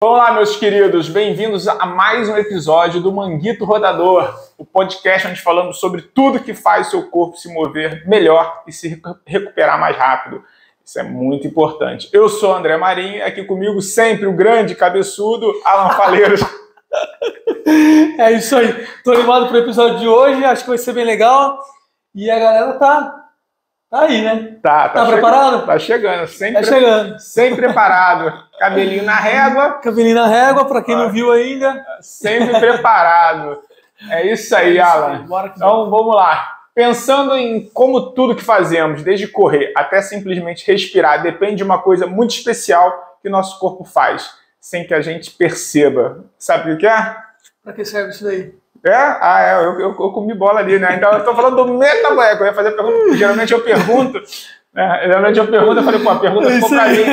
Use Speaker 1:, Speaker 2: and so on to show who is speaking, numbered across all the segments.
Speaker 1: Vamos lá, meus queridos, bem-vindos a mais um episódio do Manguito Rodador, o podcast onde falamos sobre tudo que faz o seu corpo se mover melhor e se recuperar mais rápido. Isso é muito importante. Eu sou André Marinho, aqui comigo sempre o grande cabeçudo Alan Faleiros.
Speaker 2: É isso aí. Tô animado pro episódio de hoje, acho que vai ser bem legal. E a galera tá aí, né?
Speaker 1: Tá
Speaker 2: preparado?
Speaker 1: Tá chegando, sempre,
Speaker 2: tá chegando.
Speaker 1: Sempre preparado. Cabelinho na régua.
Speaker 2: Cabelinho na régua, pra quem não viu ainda.
Speaker 1: Sempre preparado. É isso aí, Alan. Então, vamos lá. Pensando em como tudo que fazemos, desde correr até simplesmente respirar, depende de uma coisa muito especial que o nosso corpo faz, sem que a gente perceba. Sabe o que é?
Speaker 2: Pra que serve isso daí?
Speaker 1: Eu comi bola ali, né? Então eu tô falando do metabolismo. Eu ia fazer a pergunta, geralmente eu pergunto, eu falei, pô, a pergunta ficou pra mim.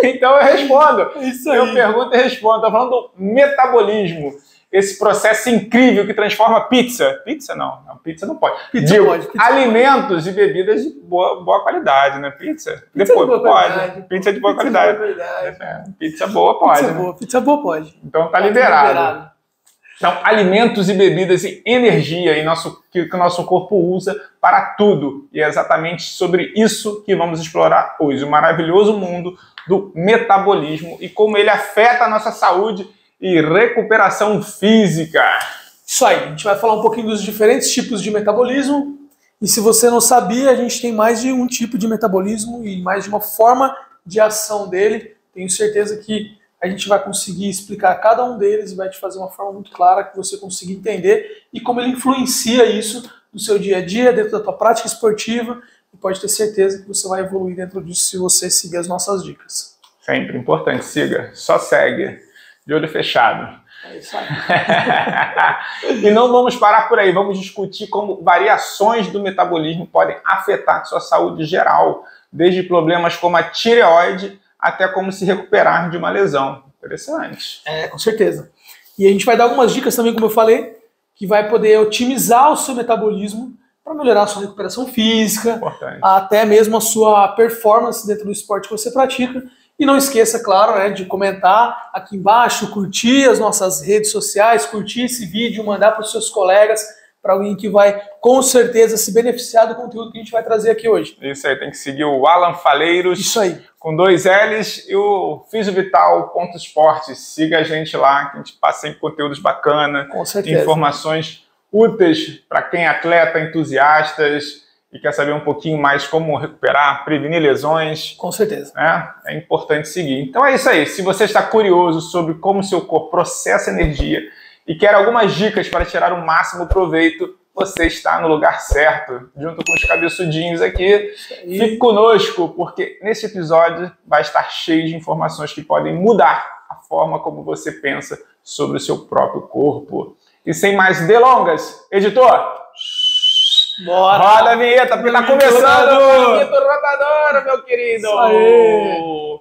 Speaker 1: Então eu respondo.
Speaker 2: Isso aí.
Speaker 1: Eu pergunto e respondo. Tô falando do metabolismo. Esse processo incrível que transforma pizza. Pizza não pizza não pode.
Speaker 2: Pizza pode. Pizza
Speaker 1: alimentos e bebidas de boa qualidade, né? Pizza depois
Speaker 2: de boa
Speaker 1: pode.
Speaker 2: Qualidade.
Speaker 1: Pizza de boa qualidade. Pizza boa pode.
Speaker 2: Pizza boa pode.
Speaker 1: Então tá liberado. Então, alimentos e bebidas e energia que o nosso corpo usa para tudo. E é exatamente sobre isso que vamos explorar hoje. O maravilhoso mundo do metabolismo e como ele afeta a nossa saúde e recuperação física.
Speaker 2: Isso aí, a gente vai falar um pouquinho dos diferentes tipos de metabolismo. E se você não sabia, a gente tem mais de um tipo de metabolismo e mais de uma forma de ação dele. Tenho certeza que a gente vai conseguir explicar cada um deles e vai te fazer uma forma muito clara que você consiga entender e como ele influencia isso no seu dia a dia, dentro da tua prática esportiva, e pode ter certeza que você vai evoluir dentro disso se você seguir as nossas dicas.
Speaker 1: Sempre importante, siga, só segue, de olho fechado.
Speaker 2: É isso aí.
Speaker 1: E não vamos parar por aí, vamos discutir como variações do metabolismo podem afetar a sua saúde geral, desde problemas como a tireoide até como se recuperar de uma lesão. Interessante.
Speaker 2: Com certeza. E a gente vai dar algumas dicas também, como eu falei, que vai poder otimizar o seu metabolismo para melhorar a sua recuperação física, até mesmo a sua performance dentro do esporte que você pratica. E não esqueça, claro, né, de comentar aqui embaixo, curtir as nossas redes sociais, curtir esse vídeo, mandar para os seus colegas, para alguém que vai, com certeza, se beneficiar do conteúdo que a gente vai trazer aqui hoje.
Speaker 1: Isso aí, tem que seguir o Alan Faleiros.
Speaker 2: Isso aí.
Speaker 1: Com 2 L's e o Fisiovital.esporte. Siga a gente lá, que a gente passa sempre conteúdos bacanas.
Speaker 2: Com certeza.
Speaker 1: Informações úteis para quem é atleta, entusiastas e quer saber um pouquinho mais como recuperar, prevenir lesões.
Speaker 2: Com certeza.
Speaker 1: É importante seguir. Então é isso aí. Se você está curioso sobre como seu corpo processa energia e quer algumas dicas para tirar o máximo proveito, você está no lugar certo, junto com os cabeçudinhos aqui. Fique conosco, porque nesse episódio vai estar cheio de informações que podem mudar a forma como você pensa sobre o seu próprio corpo. E sem mais delongas, editor,
Speaker 2: bora!
Speaker 1: Roda a vinheta, porque está começando o Manguito Rodador, meu querido!
Speaker 2: Isso aí.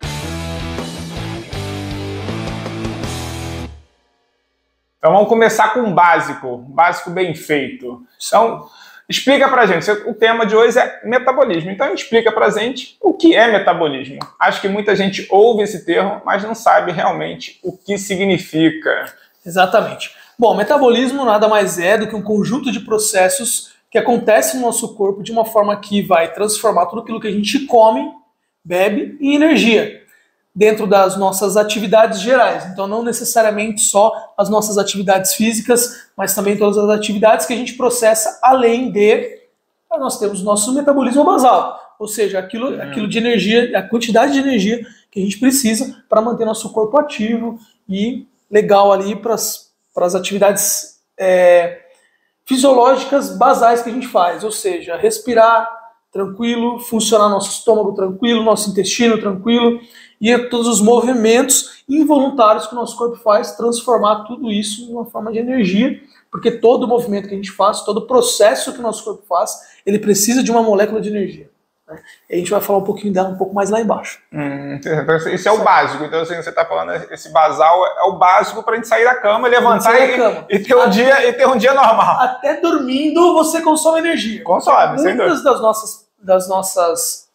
Speaker 1: Então vamos começar com um básico bem feito. Então, explica pra gente, o tema de hoje é metabolismo, então explica pra gente o que é metabolismo. Acho que muita gente ouve esse termo, mas não sabe realmente o que significa.
Speaker 2: Exatamente. Bom, metabolismo nada mais é do que um conjunto de processos que acontecem no nosso corpo de uma forma que vai transformar tudo aquilo que a gente come, bebe em energia, dentro das nossas atividades gerais. Então não necessariamente só as nossas atividades físicas, mas também todas as atividades que a gente processa, além de nós temos o nosso metabolismo basal, ou seja, aquilo de energia, a quantidade de energia que a gente precisa para manter nosso corpo ativo e legal ali para as atividades fisiológicas basais que a gente faz, ou seja, respirar tranquilo, funcionar nosso estômago tranquilo, nosso intestino tranquilo, e todos os movimentos involuntários que o nosso corpo faz, transformar tudo isso em uma forma de energia, porque todo movimento que a gente faz, todo processo que o nosso corpo faz, ele precisa de uma molécula de energia. Né? E a gente vai falar um pouquinho dela um pouco mais lá embaixo.
Speaker 1: Então, esse é o básico. Então, assim, você está falando, esse basal é o básico para a gente sair da cama, levantar e ter um dia normal.
Speaker 2: Até dormindo você consome energia.
Speaker 1: Consome, sem dúvida.
Speaker 2: Muitas das nossas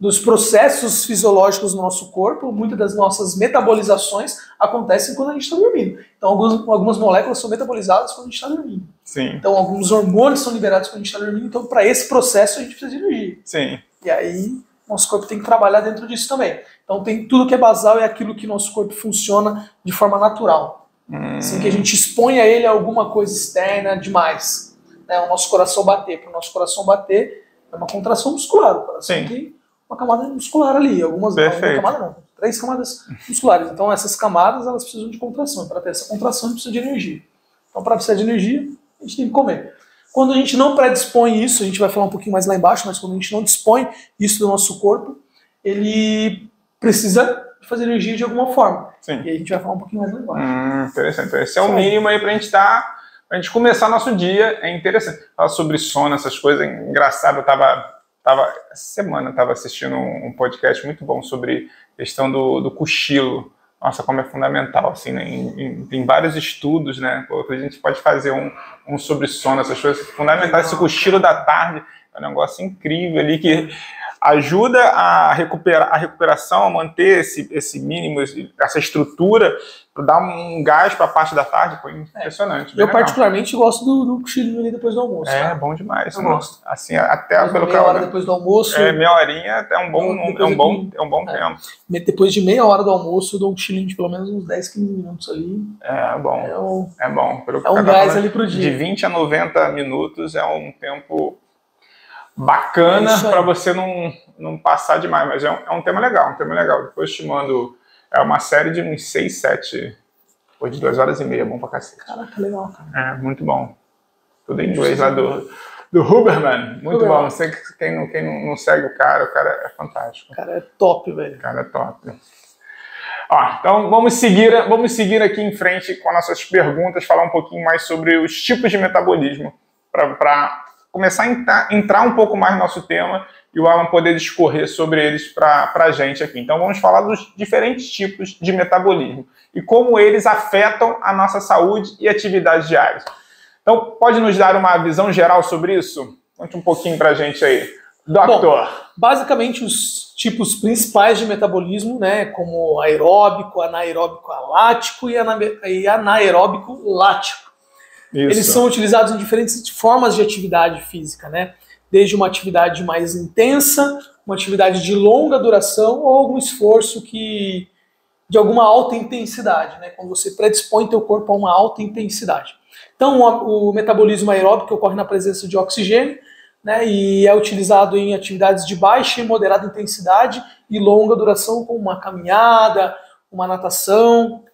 Speaker 2: dos processos fisiológicos no nosso corpo, muitas das nossas metabolizações acontecem quando a gente está dormindo. Então, algumas moléculas são metabolizadas quando a gente está dormindo.
Speaker 1: Sim.
Speaker 2: Então, alguns hormônios são liberados quando a gente está dormindo. Então, para esse processo, a gente precisa de energia.
Speaker 1: Sim.
Speaker 2: E aí, nosso corpo tem que trabalhar dentro disso também. Então, tem tudo que é basal é aquilo que nosso corpo funciona de forma natural. Sem que a gente exponha ele a alguma coisa externa demais. Né? O nosso coração bater. Para o nosso coração bater, é uma contração muscular. O coração tem uma camada muscular ali. Algumas não, uma camada não. 3 camadas musculares. Então, essas camadas, elas precisam de contração. Para ter essa contração, a gente precisa de energia. Então, para precisar de energia, a gente tem que comer. Quando a gente não predispõe isso, a gente vai falar um pouquinho mais lá embaixo, mas quando a gente não dispõe isso do nosso corpo, ele precisa fazer energia de alguma forma.
Speaker 1: Sim.
Speaker 2: E aí a gente vai falar um pouquinho mais lá embaixo.
Speaker 1: Interessante. Então, esse é o mínimo aí pra gente começar nosso dia. É interessante. Falar sobre sono, essas coisas, é engraçado. Essa semana eu estava assistindo um podcast muito bom sobre a questão do cochilo. Nossa, como é fundamental, assim, né? Tem vários estudos, né? A gente pode fazer um sobre sono, essas coisas fundamentais. Esse cochilo da tarde é um negócio incrível ali que ajuda a recuperação, a manter esse mínimo, essa estrutura, dar um gás para a parte da tarde. Foi impressionante.
Speaker 2: Eu particularmente gosto do cochilinho ali depois do almoço.
Speaker 1: É bom demais.
Speaker 2: Eu gosto.
Speaker 1: Assim, até pelo
Speaker 2: meia hora depois do almoço.
Speaker 1: Meia horinha é um bom tempo.
Speaker 2: Depois de meia hora do almoço, eu dou um cochilinho de pelo menos uns 10, 15 minutos ali.
Speaker 1: É bom. É bom.
Speaker 2: É um gás ali pro dia.
Speaker 1: De 20 a 90 minutos é um tempo bacana para você não passar demais, mas é um tema legal, Depois te mando, é uma série de uns 6, 7, depois de 2 horas e meia, bom pra cacete.
Speaker 2: Caraca, legal, cara.
Speaker 1: É, muito bom. Tudo em inglês lá do Huberman, muito bom. Você, quem não segue o cara é fantástico.
Speaker 2: O cara é top, velho.
Speaker 1: O cara é top. Ó, então vamos seguir aqui em frente com as nossas perguntas, falar um pouquinho mais sobre os tipos de metabolismo, para começar a entrar um pouco mais no nosso tema e o Alan poder discorrer sobre eles para a gente aqui. Então vamos falar dos diferentes tipos de metabolismo e como eles afetam a nossa saúde e atividades diárias. Então pode nos dar uma visão geral sobre isso? Conte um pouquinho para a gente aí. Doutor.
Speaker 2: Bom, basicamente os tipos principais de metabolismo, né, como aeróbico, anaeróbico alático e anaeróbico lático. Isso. Eles são utilizados em diferentes formas de atividade física, né? Desde uma atividade mais intensa, uma atividade de longa duração ou algum esforço de alguma alta intensidade, né? Quando você predispõe teu corpo a uma alta intensidade. Então, o metabolismo aeróbico ocorre na presença de oxigênio, né? E é utilizado em atividades de baixa e moderada intensidade e longa duração, como uma caminhada, uma natação.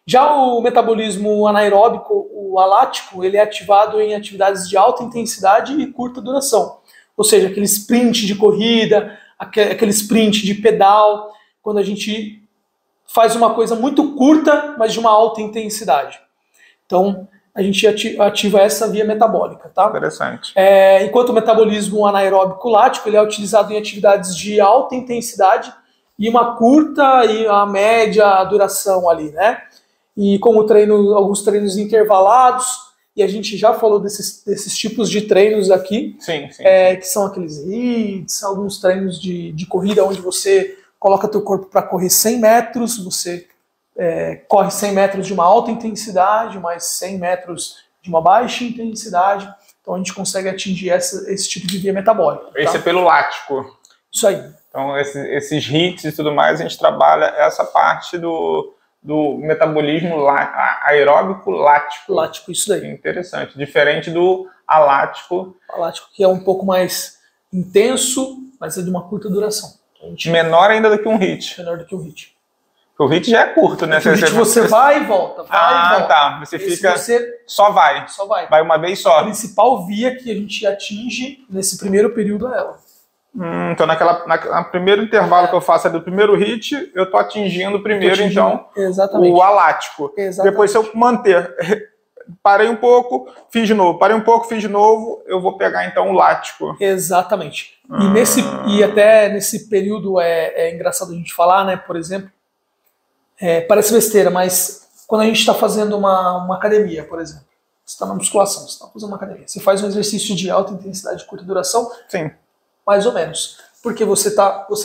Speaker 2: Já o metabolismo anaeróbico, o alático, ele é ativado em atividades de alta intensidade e curta duração. Ou seja, aquele sprint de corrida, aquele sprint de pedal, quando a gente faz uma coisa muito curta, mas de uma alta intensidade. Então, a gente ativa essa via metabólica, tá?
Speaker 1: Interessante.
Speaker 2: Enquanto o metabolismo anaeróbico lático, ele é utilizado em atividades de alta intensidade e uma curta e a média duração ali, né? E como alguns treinos intervalados, e a gente já falou desses tipos de treinos aqui,
Speaker 1: sim.
Speaker 2: Que são aqueles HIITs, alguns treinos de corrida onde você coloca teu corpo para correr 100 metros, você corre 100 metros de uma alta intensidade, mais 100 metros de uma baixa intensidade, então a gente consegue atingir esse tipo de via metabólica. Tá?
Speaker 1: Esse é pelo lático.
Speaker 2: Isso aí.
Speaker 1: Então esses HIITs e tudo mais, a gente trabalha essa parte do metabolismo aeróbico lático.
Speaker 2: Lático, isso daí.
Speaker 1: Interessante. Diferente do alático.
Speaker 2: Alático, que é um pouco mais intenso, mas é de uma curta duração.
Speaker 1: Menor ainda do que um HIIT.
Speaker 2: Menor do que um HIIT.
Speaker 1: O HIIT já é curto, né?
Speaker 2: O HIIT você vai e volta, vai e volta.
Speaker 1: Tá. Você fica... Só vai.
Speaker 2: Vai
Speaker 1: uma vez só.
Speaker 2: A principal via que a gente atinge nesse primeiro período é ela.
Speaker 1: Então, no primeiro intervalo que eu faço do primeiro HIIT, eu estou atingindo primeiro, então,
Speaker 2: exatamente.
Speaker 1: o alático.
Speaker 2: Exatamente.
Speaker 1: Depois, se eu manter, parei um pouco, fiz de novo, parei um pouco, fiz de novo, eu vou pegar, então, o lático.
Speaker 2: Exatamente. E até nesse período é engraçado a gente falar, né? Por exemplo, parece besteira, mas quando a gente está fazendo uma academia, por exemplo, você está na musculação, você está fazendo uma academia, você faz um exercício de alta intensidade e curta duração,
Speaker 1: sim,
Speaker 2: mais ou menos. porque você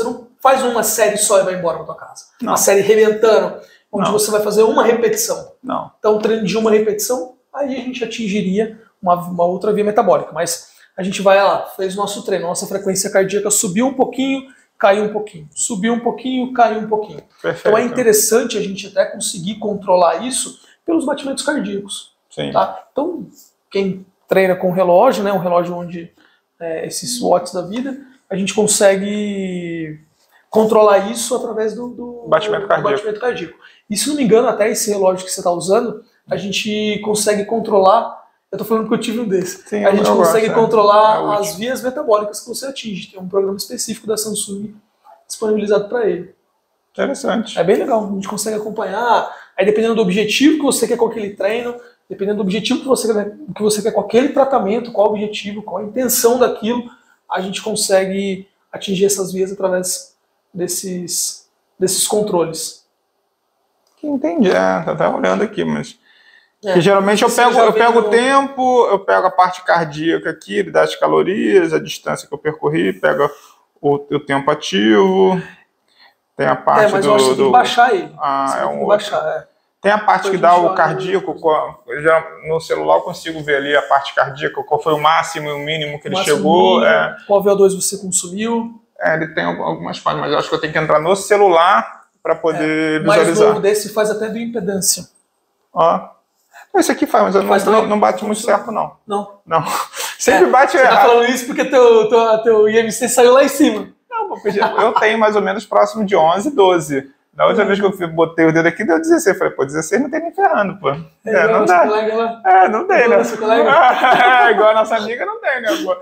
Speaker 2: não faz uma série só e vai embora pra tua casa.
Speaker 1: Não.
Speaker 2: Uma série rebentando, onde
Speaker 1: Não.
Speaker 2: você vai fazer uma repetição.
Speaker 1: Não.
Speaker 2: Então, um treino de uma repetição, aí a gente atingiria uma outra via metabólica. Mas a gente vai lá, fez o nosso treino, nossa frequência cardíaca subiu um pouquinho, caiu um pouquinho. Subiu um pouquinho, caiu um pouquinho.
Speaker 1: Perfeito.
Speaker 2: Então é interessante a gente até conseguir controlar isso pelos batimentos cardíacos.
Speaker 1: Sim.
Speaker 2: Tá? Então, quem treina com relógio, né, um relógio onde esses watts da vida, a gente consegue controlar isso através do
Speaker 1: batimento
Speaker 2: cardíaco. E se não me engano, até esse relógio que você está usando, a gente consegue controlar. Eu estou falando que eu tive um desse.
Speaker 1: Sim,
Speaker 2: a gente consegue controlar
Speaker 1: É
Speaker 2: as vias metabólicas que você atinge. Tem um programa específico da Samsung disponibilizado para ele.
Speaker 1: Interessante.
Speaker 2: É bem legal. A gente consegue acompanhar. Aí, dependendo do objetivo que você quer com aquele treino, dependendo do objetivo que você quer com aquele tratamento, qual o objetivo, qual a intenção daquilo, a gente consegue atingir essas vias através desses controles.
Speaker 1: Entendi. Tá até olhando aqui, mas... Que geralmente eu pego o tempo, eu pego a parte cardíaca aqui, ele dá as calorias, a distância que eu percorri, pega o tempo ativo, tem a parte
Speaker 2: mas eu acho que tem que baixar ele.
Speaker 1: Tem a parte que dá o cardíaco, já no celular eu consigo ver ali a parte cardíaca, qual foi o máximo e o mínimo que ele chegou.
Speaker 2: Qual VO2 você consumiu.
Speaker 1: Ele tem algumas partes, mas eu acho que eu tenho que entrar no celular para poder visualizar.
Speaker 2: Mais novo desse faz até do impedância.
Speaker 1: Ó. Esse aqui faz, mas não bate muito certo, não.
Speaker 2: Não.
Speaker 1: Sempre bate errado.
Speaker 2: Você tá falando isso porque teu IMC saiu lá em cima.
Speaker 1: Não, eu tenho mais ou menos próximo de 11, 12. Da última vez que eu botei o dedo aqui, deu 16. Falei, 16 não tem nem ferrando, pô. Não dá. Não tem, né? Igual a nossa amiga, não tem, né, pô?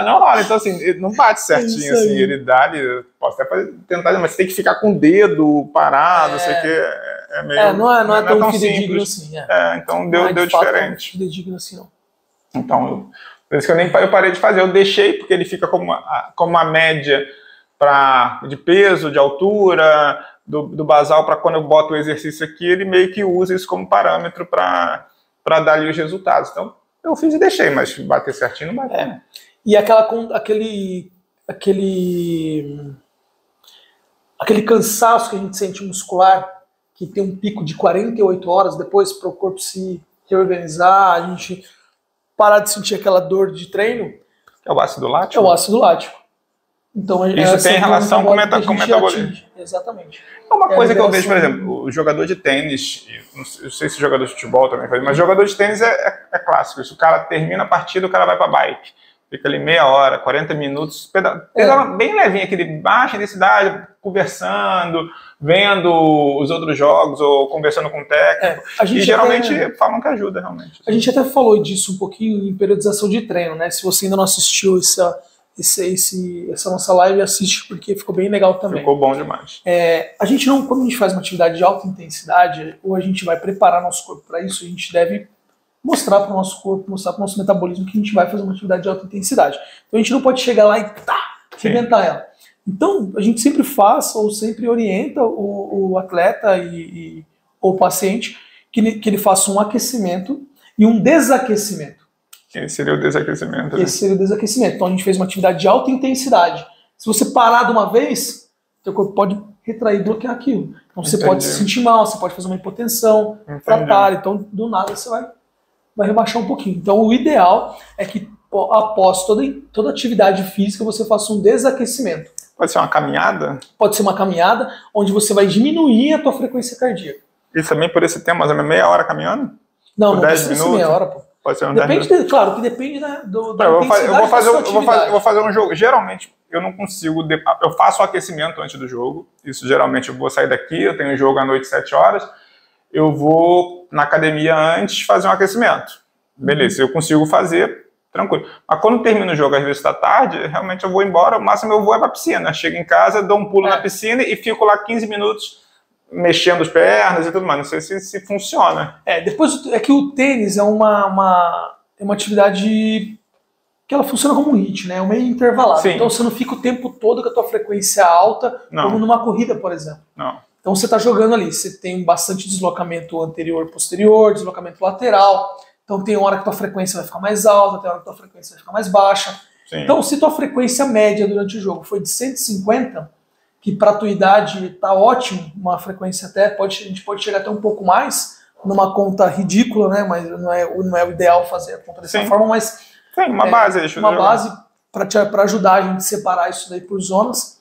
Speaker 1: Não rola. Então, assim, não bate certinho, assim. Ele dá, posso até tentar, mas você tem que ficar com o dedo parado, sei que é meio...
Speaker 2: Não é tão
Speaker 1: simples
Speaker 2: assim.
Speaker 1: Então deu diferente.
Speaker 2: Não é fidedigno assim, não.
Speaker 1: Então, por isso que eu parei de fazer. Eu deixei, porque ele fica como uma média de peso, de altura, do basal, para quando eu boto o exercício aqui, ele meio que usa isso como parâmetro para dar ali os resultados. Então, eu fiz e deixei, mas bater certinho não bate.
Speaker 2: E aquele cansaço que a gente sente muscular, que tem um pico de 48 horas depois para o corpo se reorganizar, a gente parar de sentir aquela dor de treino.
Speaker 1: É o ácido lático?
Speaker 2: É o ácido lático. Então,
Speaker 1: isso tem relação com o metabolismo.
Speaker 2: Exatamente.
Speaker 1: Uma coisa que eu vejo, por exemplo, o jogador de tênis, não sei se o jogador de futebol também faz, mas jogador de tênis é clássico. Se o cara termina a partida, o cara vai para bike. Fica ali meia hora, 40 minutos, pedala bem levinho, aquele baixa intensidade, conversando, vendo os outros jogos ou conversando com o técnico. E geralmente falam que ajuda, realmente.
Speaker 2: A gente até falou disso um pouquinho em periodização de treino, né? Se você ainda não assistiu essa nossa live, assiste, porque ficou bem legal também.
Speaker 1: Ficou bom demais.
Speaker 2: Quando a gente faz uma atividade de alta intensidade, ou a gente vai preparar nosso corpo para isso, a gente deve mostrar para o nosso corpo, mostrar para o nosso metabolismo que a gente vai fazer uma atividade de alta intensidade. Então a gente não pode chegar lá e arrebentar ela. Então a gente sempre faz, ou sempre orienta o atleta ou o paciente que ele faça um aquecimento e um desaquecimento.
Speaker 1: Esse seria o desaquecimento. Né?
Speaker 2: Esse seria o desaquecimento. Então a gente fez uma atividade de alta intensidade. Se você parar de uma vez, seu corpo pode retrair e bloquear aquilo. Então você pode se sentir mal, você pode fazer uma hipotensão fratária. Então do nada você vai rebaixar um pouquinho. Então o ideal é que após toda atividade física você faça um desaquecimento.
Speaker 1: Pode ser uma caminhada?
Speaker 2: Pode ser uma caminhada onde você vai diminuir a tua frequência cardíaca.
Speaker 1: Isso também por esse tempo, mais ou menos meia hora caminhando?
Speaker 2: Não precisa ser meia hora, pô.
Speaker 1: Pode ser
Speaker 2: claro que depende da
Speaker 1: eu vou fazer um jogo. Geralmente eu não consigo. Eu faço o aquecimento antes do jogo. Isso geralmente eu vou sair daqui, eu tenho um jogo à noite 7 horas. Eu vou na academia antes fazer um aquecimento. Beleza, eu consigo fazer, tranquilo. Mas quando termina o jogo, às vezes da tarde, realmente eu vou embora, o máximo eu vou para a piscina. Chego em casa, dou um pulo na piscina e fico lá 15 minutos mexendo as pernas e tudo mais. Não sei se funciona.
Speaker 2: Depois é que o tênis é uma atividade que ela funciona como um HIIT, né? É um meio intervalado.
Speaker 1: Sim.
Speaker 2: Então você não fica o tempo todo com a tua frequência alta, como numa corrida, por exemplo.
Speaker 1: Não.
Speaker 2: Então você está jogando ali, você tem bastante deslocamento anterior-posterior, deslocamento lateral. Então tem hora que a tua frequência vai ficar mais alta, tem hora que a tua frequência vai ficar mais baixa.
Speaker 1: Sim.
Speaker 2: Então, se tua frequência média durante o jogo foi de 150, que para tua idade tá ótimo, uma frequência até, a gente pode chegar até um pouco mais, numa conta ridícula, né? Mas não é o ideal fazer a conta dessa forma, mas
Speaker 1: tem uma base,
Speaker 2: uma base para ajudar a gente a separar isso daí por zonas.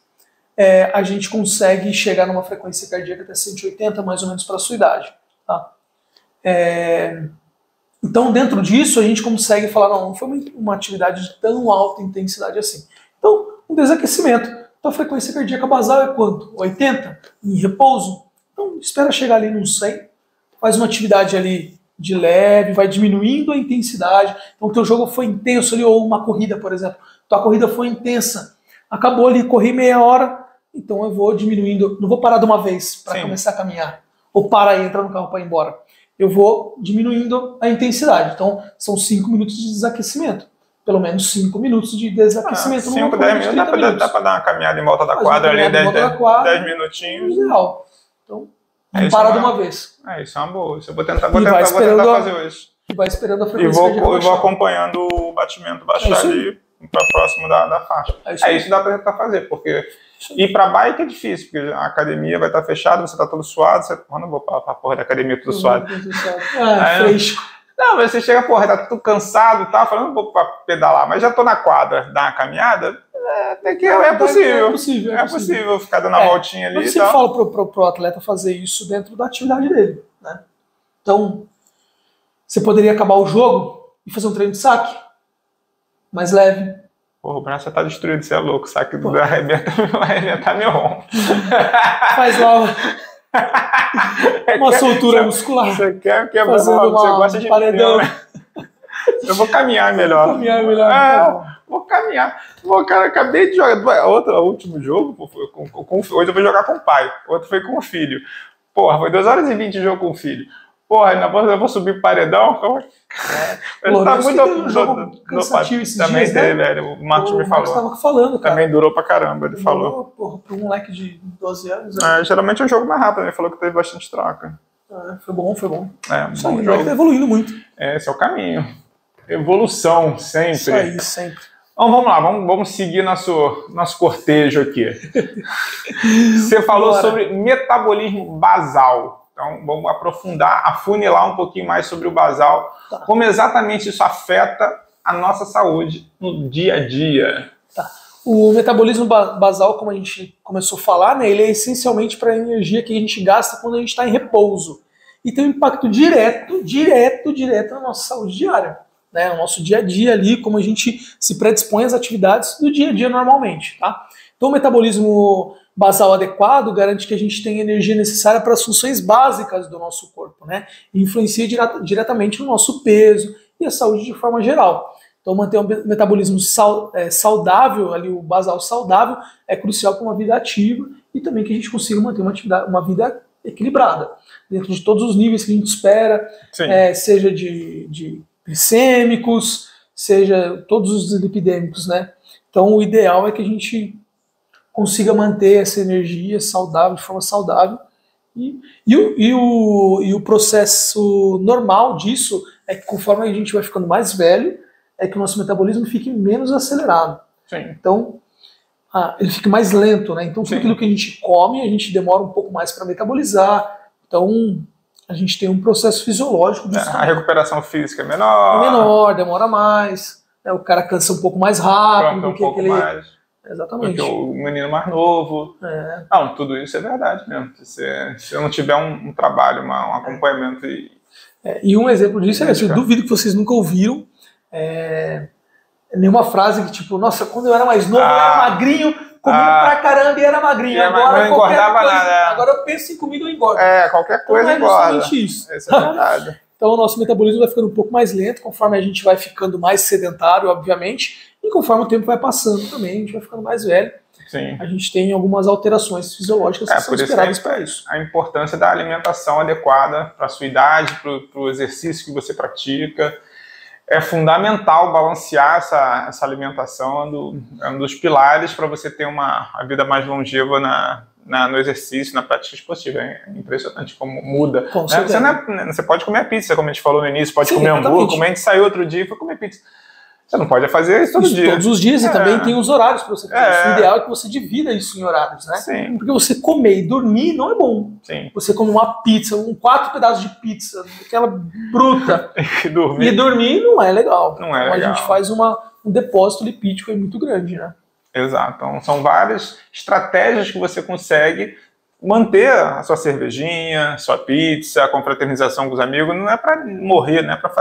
Speaker 2: A gente consegue chegar numa frequência cardíaca até 180, mais ou menos, para a sua idade. Tá? Então, dentro disso, a gente consegue falar, não foi uma atividade de tão alta intensidade assim. Então, um desaquecimento. Então, a frequência cardíaca basal é quanto? 80? Em repouso? Então, espera chegar ali no 100, faz uma atividade ali de leve, vai diminuindo a intensidade. Então, o teu jogo foi intenso ali, ou uma corrida, por exemplo. Tua corrida foi intensa. Acabou ali, corri meia hora, então eu vou diminuindo. Não vou parar de uma vez para começar a caminhar. Ou parar e entrar no carro para ir embora. Eu vou diminuindo a intensidade. Então, são 5 minutos de desaquecimento. Pelo menos 5 minutos de desaquecimento.
Speaker 1: 5, 10 minutos, dá para dar uma caminhada em volta da quadra ali, 10 minutinhos.
Speaker 2: Ideal. Então, não para de uma vez.
Speaker 1: Isso é uma boa. Isso eu vou tentar fazer hoje.
Speaker 2: E vai esperando a frequência
Speaker 1: e vou acompanhando o batimento baixar ali para próximo da faixa. Isso dá para tentar fazer, porque ir para bike é difícil, porque a academia vai estar fechada, você está todo suado, eu não vou para a porra da academia todo suado.
Speaker 2: Fresco.
Speaker 1: Não, mas você chega, porra, tá tudo cansado e tal, falando, não vou para pedalar, mas já tô na quadra, dar uma caminhada, até que é possível. É possível ficar dando a voltinha ali e tal.
Speaker 2: Eu falo pro atleta fazer isso dentro da atividade dele, né? Então, você poderia acabar o jogo e fazer um treino de saque mais leve.
Speaker 1: Porra, o braço já tá destruído, você é louco, o saque vai arrebentar meu ombro.
Speaker 2: Faz lá uma soltura muscular.
Speaker 1: Você quer quebrar você gosta de
Speaker 2: paredão.
Speaker 1: Eu vou caminhar melhor. Vou caminhar. Cara, acabei de jogar. O último jogo, hoje eu vou jogar com o pai. Outro foi com o filho. Porra, foi 2 horas e 20 de jogo com o filho. Porra, eu vou subir paredão.
Speaker 2: Tá muito cansativo esses
Speaker 1: também
Speaker 2: dias,
Speaker 1: teve,
Speaker 2: né?
Speaker 1: velho. O Marcos me falou.
Speaker 2: Tava falando, cara.
Speaker 1: Também durou pra caramba, ele falou.
Speaker 2: Porra, pra um moleque de 12 anos.
Speaker 1: Geralmente é um jogo mais rápido, ele falou que teve bastante troca.
Speaker 2: Foi bom.
Speaker 1: O
Speaker 2: jogo tá evoluindo muito.
Speaker 1: Esse é o caminho. Evolução, sempre.
Speaker 2: Isso aí, sempre.
Speaker 1: Então vamos lá, vamos seguir nosso cortejo aqui. Você falou sobre metabolismo basal. Então vamos aprofundar, afunilar um pouquinho mais sobre o basal. Tá. Como exatamente isso afeta a nossa saúde no dia a dia.
Speaker 2: Tá. O metabolismo basal, como a gente começou a falar, né, ele é essencialmente para a energia que a gente gasta quando a gente está em repouso. E tem um impacto direto na nossa saúde diária. Né, o nosso dia a dia ali, como a gente se predispõe às atividades do dia a dia normalmente. Tá? Então o metabolismo basal adequado garante que a gente tenha a energia necessária para as funções básicas do nosso corpo, né? E influencia diretamente no nosso peso e a saúde de forma geral. Então manter um metabolismo saudável, ali, o basal saudável, é crucial para uma vida ativa e também que a gente consiga manter uma vida equilibrada, dentro de todos os níveis que a gente espera, seja de glicêmicos, seja todos os lipidêmicos, né? Então o ideal é que a gente consiga manter essa energia saudável, de forma saudável. E o processo normal disso é que conforme a gente vai ficando mais velho, é que o nosso metabolismo fique menos acelerado.
Speaker 1: Sim.
Speaker 2: Então, ele fica mais lento, né? Então tudo aquilo que a gente come, a gente demora um pouco mais para metabolizar. Então, a gente tem um processo fisiológico disso.
Speaker 1: A recuperação física é menor.
Speaker 2: Demora mais. Né? O cara cansa um pouco mais rápido do que aquele...
Speaker 1: mais.
Speaker 2: Exatamente.
Speaker 1: Porque o menino mais novo. Não, tudo isso é verdade mesmo. Se eu não tiver um trabalho, um acompanhamento.
Speaker 2: E um exemplo disso é esse. Eu duvido que vocês nunca ouviram nenhuma frase que, tipo, nossa, quando eu era mais novo, eu era magrinho, comia pra caramba e era magrinho.
Speaker 1: Agora não engordava nada.
Speaker 2: Agora eu penso em comida e engordo.
Speaker 1: Qualquer coisa
Speaker 2: então,
Speaker 1: engorda.
Speaker 2: É justamente isso.
Speaker 1: Isso é verdade.
Speaker 2: Então o nosso metabolismo vai ficando um pouco mais lento, conforme a gente vai ficando mais sedentário, obviamente, e conforme o tempo vai passando também, a gente vai ficando mais velho.
Speaker 1: Sim.
Speaker 2: A gente tem algumas alterações fisiológicas que são esperadas para isso.
Speaker 1: A importância da alimentação adequada para a sua idade, para o exercício que você pratica. É fundamental balancear essa alimentação, é um dos pilares para você ter uma vida mais longeva no exercício, na prática esportiva. É impressionante como muda. Você pode comer pizza, como a gente falou no início, pode comer hambúrguer, como a gente saiu outro dia e foi comer pizza. Você não pode fazer isso todo dia.
Speaker 2: Todos os dias, e também tem os horários para você fazer isso. O ideal é que você divida isso em horários, né?
Speaker 1: Sim.
Speaker 2: Porque você comer e dormir não é bom.
Speaker 1: Sim.
Speaker 2: Você come uma pizza, 4 pedaços de pizza, aquela bruta, e dormir não é legal.
Speaker 1: Não é
Speaker 2: então
Speaker 1: legal.
Speaker 2: A gente faz um depósito lipídico muito grande, né?
Speaker 1: Exato. Então, são várias estratégias que você consegue manter a sua cervejinha, sua pizza, a confraternização com os amigos. Não é para morrer, não é para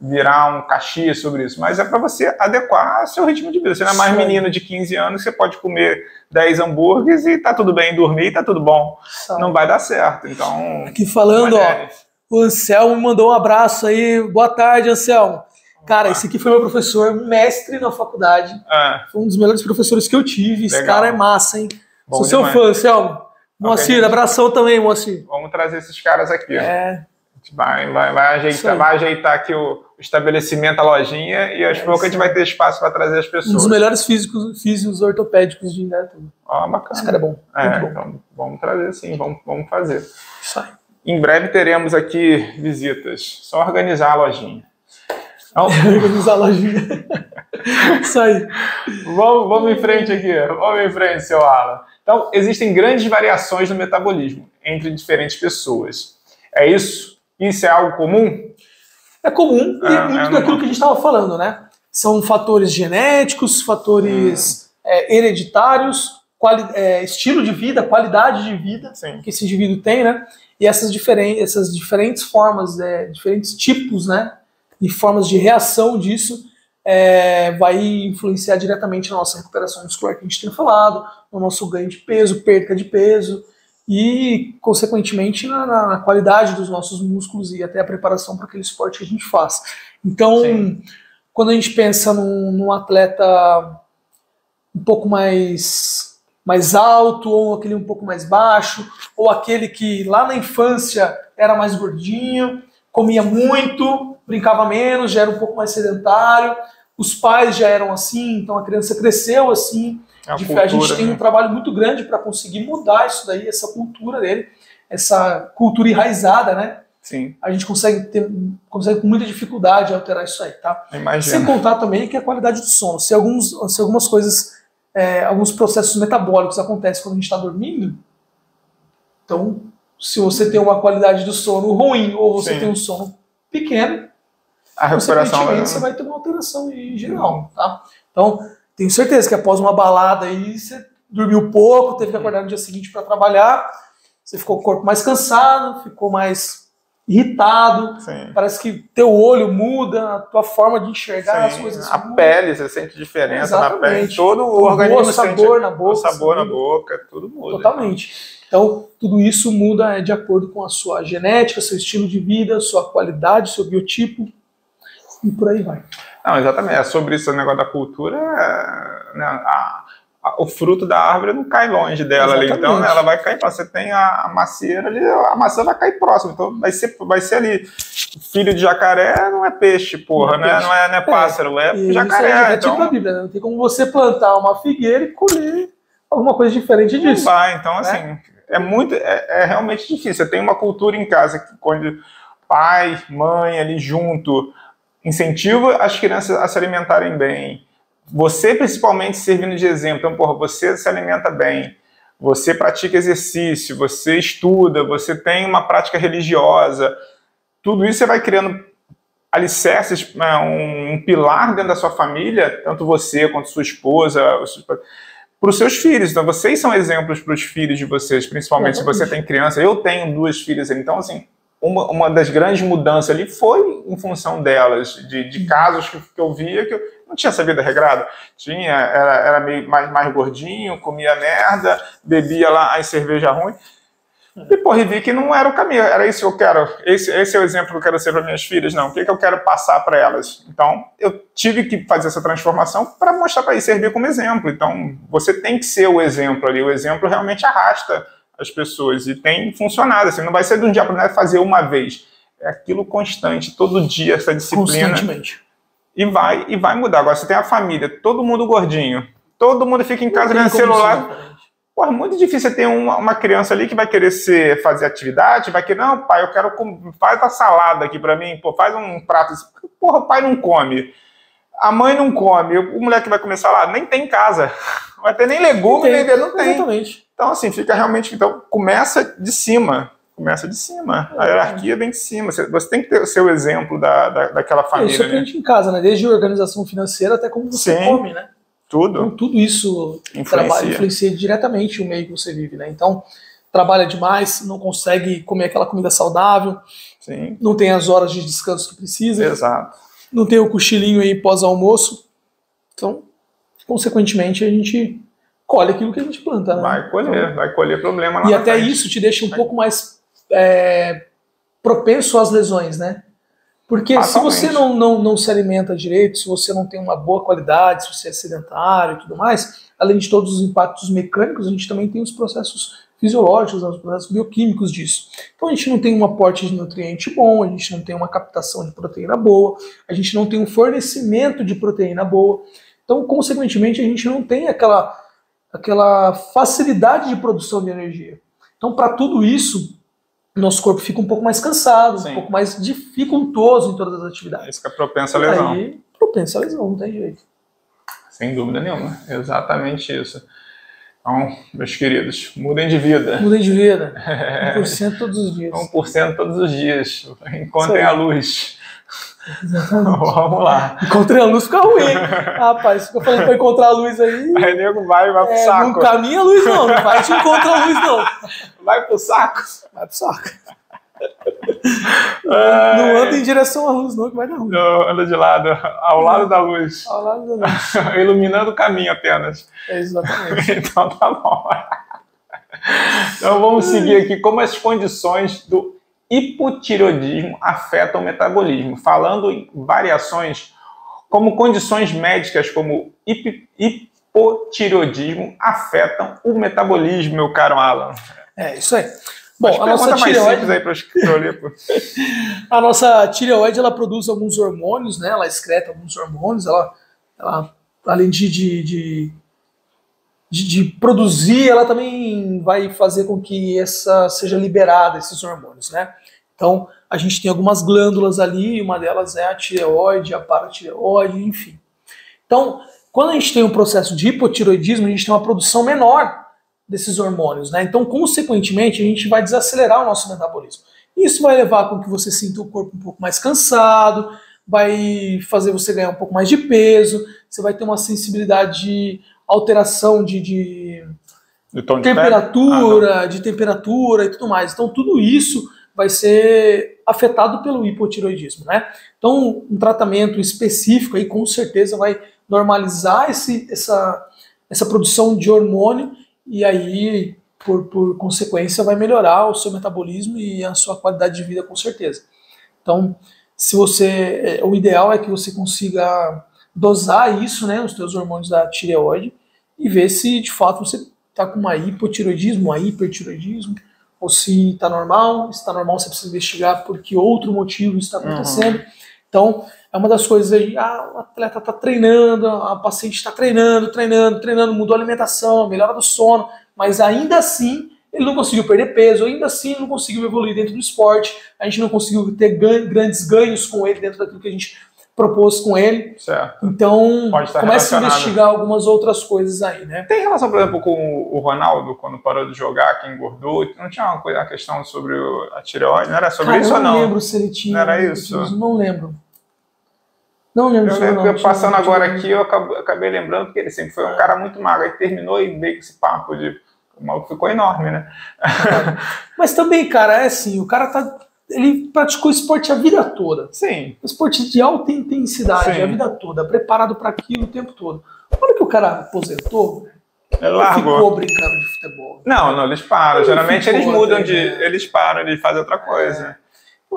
Speaker 1: virar um cachê sobre isso, mas é para você adequar ao seu ritmo de vida. Você não é mais menino de 15 anos, você pode comer 10 hambúrgueres e tá tudo bem, dormir e tá tudo bom. Não vai dar certo. Então,
Speaker 2: aqui falando, ó, o Anselmo mandou um abraço aí. Boa tarde, Anselmo. Cara, esse aqui foi meu professor, mestre na faculdade. Foi um dos melhores professores que eu tive. Esse cara é massa, hein?
Speaker 1: Bom
Speaker 2: Sou seu fã, Anselmo. Moacir, abração também, Moacir.
Speaker 1: Vamos trazer esses caras aqui. Vai ajeitar aqui o estabelecimento, a lojinha, e aos poucos a gente vai ter espaço para trazer as pessoas.
Speaker 2: Um dos melhores físicos ortopédicos de Indaiatuba.
Speaker 1: Bacana.
Speaker 2: Esse cara é bom.
Speaker 1: Então vamos trazer sim, vamos fazer.
Speaker 2: Isso aí.
Speaker 1: Em breve teremos aqui visitas. Só organizar a lojinha.
Speaker 2: Organizar a lojinha. Isso aí.
Speaker 1: Vamos em frente aqui. Vamos em frente, seu Alan. Então, existem grandes variações no metabolismo entre diferentes pessoas. É isso? Isso é algo comum?
Speaker 2: É comum, e é muito daquilo que a gente estava falando, né? São fatores genéticos, fatores hereditários, estilo de vida, qualidade de vida que esse indivíduo tem, né? E essas diferentes formas, diferentes tipos, né? E formas de reação disso vai influenciar diretamente na nossa recuperação muscular que a gente tem falado, no nosso ganho de peso, perda de peso, e, consequentemente, na qualidade dos nossos músculos e até a preparação para aquele esporte que a gente faz. Então, quando a gente pensa num atleta um pouco mais alto, ou aquele um pouco mais baixo, ou aquele que lá na infância era mais gordinho, comia muito, brincava menos, já era um pouco mais sedentário, os pais já eram assim, então a criança cresceu assim. A gente tem um trabalho muito grande para conseguir mudar isso daí, essa cultura dele, essa cultura enraizada, né?
Speaker 1: Sim.
Speaker 2: A gente consegue com muita dificuldade alterar isso aí, tá?
Speaker 1: Imagina.
Speaker 2: Sem contar também que a qualidade do sono. Se algumas coisas, alguns processos metabólicos acontecem quando a gente está dormindo, então, se você tem uma qualidade do sono ruim ou você tem um sono pequeno,
Speaker 1: a recuperação
Speaker 2: você vai ter uma alteração em geral, tá? Então, tenho certeza que após uma balada aí, você dormiu pouco, teve que acordar no dia seguinte para trabalhar, você ficou com o corpo mais cansado, ficou mais irritado, parece que teu olho muda, a tua forma de enxergar as coisas
Speaker 1: a
Speaker 2: mudam.
Speaker 1: Pele, você sente diferença na pele, todo o
Speaker 2: organismo
Speaker 1: sente
Speaker 2: sabor na boca,
Speaker 1: o sabor na boca, tudo muda.
Speaker 2: Totalmente. Então, tudo isso muda de acordo com a sua genética, seu estilo de vida, sua qualidade, seu biotipo, e por aí vai.
Speaker 1: Não, exatamente. É sobre isso, o negócio da cultura, né, o fruto da árvore não cai longe dela ali, então né, ela vai cair. Você tem a macieira ali, a maçã vai cair próximo, então vai ser ali. Filho de jacaré não é peixe, porra, né? Não é pássaro, é jacaré.
Speaker 2: Então, tipo a Bíblia, né? Não tem como você plantar uma figueira e colher alguma coisa diferente disso.
Speaker 1: Não vai, então assim, é realmente difícil. Você tem uma cultura em casa, onde pai, mãe ali junto, incentiva as crianças a se alimentarem bem. Você, principalmente, servindo de exemplo. Então, porra, você se alimenta bem, você pratica exercício, você estuda, você tem uma prática religiosa. Tudo isso você vai criando alicerces, um pilar dentro da sua família, tanto você quanto sua esposa, para os seus filhos. Então, vocês são exemplos para os filhos de vocês, principalmente se você tem criança. Eu tenho 2 filhas, então, assim, uma das grandes mudanças ali foi em função delas, de casos que eu via que eu não tinha essa vida regrada. Era meio mais gordinho, comia merda, bebia lá as cerveja ruim. E, porra, vi que não era o caminho. Era isso que eu quero. Esse é o exemplo que eu quero ser para minhas filhas. Não, o que eu quero passar para elas? Então, eu tive que fazer essa transformação para mostrar para eles, servir como exemplo. Então, você tem que ser o exemplo ali. O exemplo realmente arrasta as pessoas e tem funcionado. Assim, não vai ser de um dia para o outro fazer uma vez. É aquilo constante, todo dia, essa disciplina.
Speaker 2: Constantemente.
Speaker 1: E vai mudar. Agora, você tem a família, todo mundo gordinho, todo mundo fica em casa vendo celular. Pô, é muito difícil você ter uma criança ali que vai querer fazer atividade, vai querer, não, pai, eu quero faz a salada aqui pra mim, pô, faz um prato. Porra, o pai não come. A mãe não come, o moleque vai comer salada, nem tem em casa. Não vai ter nem legume, nem não tem.
Speaker 2: Exatamente.
Speaker 1: Então, assim, fica realmente... Então, começa de cima. Começa de cima. A hierarquia vem de cima. Você tem que ter o seu exemplo daquela família.
Speaker 2: Isso aprende em casa, né? Desde a organização financeira até como você come, né?
Speaker 1: Tudo.
Speaker 2: Então, tudo isso influencia diretamente o meio que você vive, né? Então, trabalha demais, não consegue comer aquela comida saudável,
Speaker 1: Sim.
Speaker 2: Não tem as horas de descanso que precisa.
Speaker 1: Exato.
Speaker 2: Não tem o cochilinho aí pós-almoço. Então, consequentemente, a gente colhe aquilo que a gente planta, né?
Speaker 1: Vai colher problema lá
Speaker 2: E
Speaker 1: na
Speaker 2: até
Speaker 1: frente.
Speaker 2: isso te deixa um pouco mais propenso às lesões, né? Porque se você não se alimenta direito, se você não tem uma boa qualidade, se você é sedentário e tudo mais, além de todos os impactos mecânicos, a gente também tem os processos fisiológicos, os processos bioquímicos disso. Então a gente não tem um aporte de nutriente bom, a gente não tem uma captação de proteína boa, a gente não tem um fornecimento de proteína boa. Então, consequentemente, a gente não tem aquela facilidade de produção de energia. Então, para tudo isso, nosso corpo fica um pouco mais cansado, um pouco mais dificultoso em todas as atividades.
Speaker 1: Isso que é propenso à lesão.
Speaker 2: Aí, propenso à lesão, não tem jeito.
Speaker 1: Sem dúvida nenhuma. Exatamente isso. Então, meus queridos, mudem de vida.
Speaker 2: Mudem de vida. 1% todos os dias.
Speaker 1: 1% todos os dias. Encontrem a luz.
Speaker 2: Exatamente.
Speaker 1: Vamos lá.
Speaker 2: Encontrei a luz, fica ruim. Rapaz, fica falando pra encontrar a luz aí.
Speaker 1: Aí nego vai pro saco.
Speaker 2: Não caminha a luz, não. Não vai te encontrar a luz, não.
Speaker 1: Vai pro saco.
Speaker 2: Vai pro saco. Não anda em direção à luz, não, que vai dar ruim.
Speaker 1: Não, anda de lado, ao lado da luz.
Speaker 2: Ao lado da luz.
Speaker 1: Iluminando o caminho apenas.
Speaker 2: Exatamente.
Speaker 1: Então tá bom. Então vamos seguir aqui como as condições do hipotireoidismo afetam o metabolismo. Falando em variações, como condições médicas como hipotireoidismo afetam o metabolismo, meu caro Alan.
Speaker 2: É isso aí. Bom,
Speaker 1: a nossa tireoide aí para
Speaker 2: a nossa tireoide, ela produz alguns hormônios, né? Ela excreta alguns hormônios, ela além de produzir, ela também vai fazer com que essa seja liberada, esses hormônios, né? Então, a gente tem algumas glândulas ali, uma delas é a tireoide, a paratireoide, enfim. Então, quando a gente tem um processo de hipotireoidismo, a gente tem uma produção menor desses hormônios, né? Então, consequentemente, a gente vai desacelerar o nosso metabolismo. Isso vai levar com que você sinta o corpo um pouco mais cansado, vai fazer você ganhar um pouco mais de peso, você vai ter uma sensibilidade de alteração de temperatura, de temperatura e tudo mais. Então, tudo isso vai ser afetado pelo hipotireoidismo, né? Então, um tratamento específico aí com certeza vai normalizar essa produção de hormônio e aí, por consequência, vai melhorar o seu metabolismo e a sua qualidade de vida com certeza. Então, o ideal é que você consiga dosar isso, né, os seus hormônios da tireoide e ver se de fato você está com uma hipotireoidismo, uma hipertireoidismo, ou se está normal. Se está normal, você precisa investigar por que outro motivo isso está acontecendo. Uhum. Então, é uma das coisas aí, o atleta está treinando, a paciente está treinando, mudou a alimentação, melhora do sono, mas ainda assim ele não conseguiu perder peso, ainda assim não conseguiu evoluir dentro do esporte, a gente não conseguiu ter grandes ganhos com ele dentro daquilo que a gente propôs com ele.
Speaker 1: Certo.
Speaker 2: Então, comece a investigar algumas outras coisas aí, né?
Speaker 1: Tem relação, por exemplo, com o Ronaldo, quando parou de jogar, que engordou? Não tinha uma questão sobre a tireoide? Não era sobre isso ou não?
Speaker 2: Eu não lembro se ele tinha.
Speaker 1: Não era isso?
Speaker 2: Não lembro. Não lembro.
Speaker 1: Passando agora aqui, eu acabei lembrando que ele sempre foi um cara muito magro. Aí terminou e meio que esse papo de... O maluco ficou enorme, né?
Speaker 2: Mas também, cara, é assim, o cara ele praticou esporte a vida toda.
Speaker 1: Sim.
Speaker 2: Esporte de alta intensidade. Sim. A vida toda, preparado para aquilo o tempo todo. Quando que o cara aposentou,
Speaker 1: ele
Speaker 2: ficou brincando de futebol.
Speaker 1: Não, eles param. Geralmente eles mudam eles param, eles fazem outra coisa.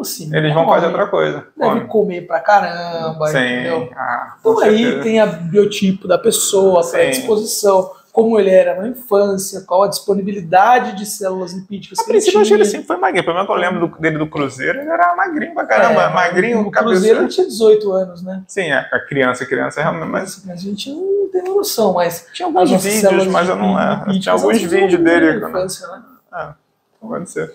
Speaker 2: Assim,
Speaker 1: eles vão fazer outra coisa.
Speaker 2: Deve comer pra caramba,
Speaker 1: sim.
Speaker 2: Entendeu? Então aí tem a biotipo da pessoa, a predisposição, como ele era na infância, qual a disponibilidade de células lipídicas que ele tinha.
Speaker 1: A princípio eu achei ele sempre foi magrinho. Pelo menos eu lembro dele do Cruzeiro, ele era magrinho pra caramba. Magrinho,
Speaker 2: no Cruzeiro ele tinha 18 anos, né?
Speaker 1: Sim, a criança realmente.
Speaker 2: Mas a gente não tem noção, mas
Speaker 1: tinha alguns vídeos, mas eu não lembro. Tinha alguns vídeos dele.
Speaker 2: Na infância, né?
Speaker 1: Pode ser.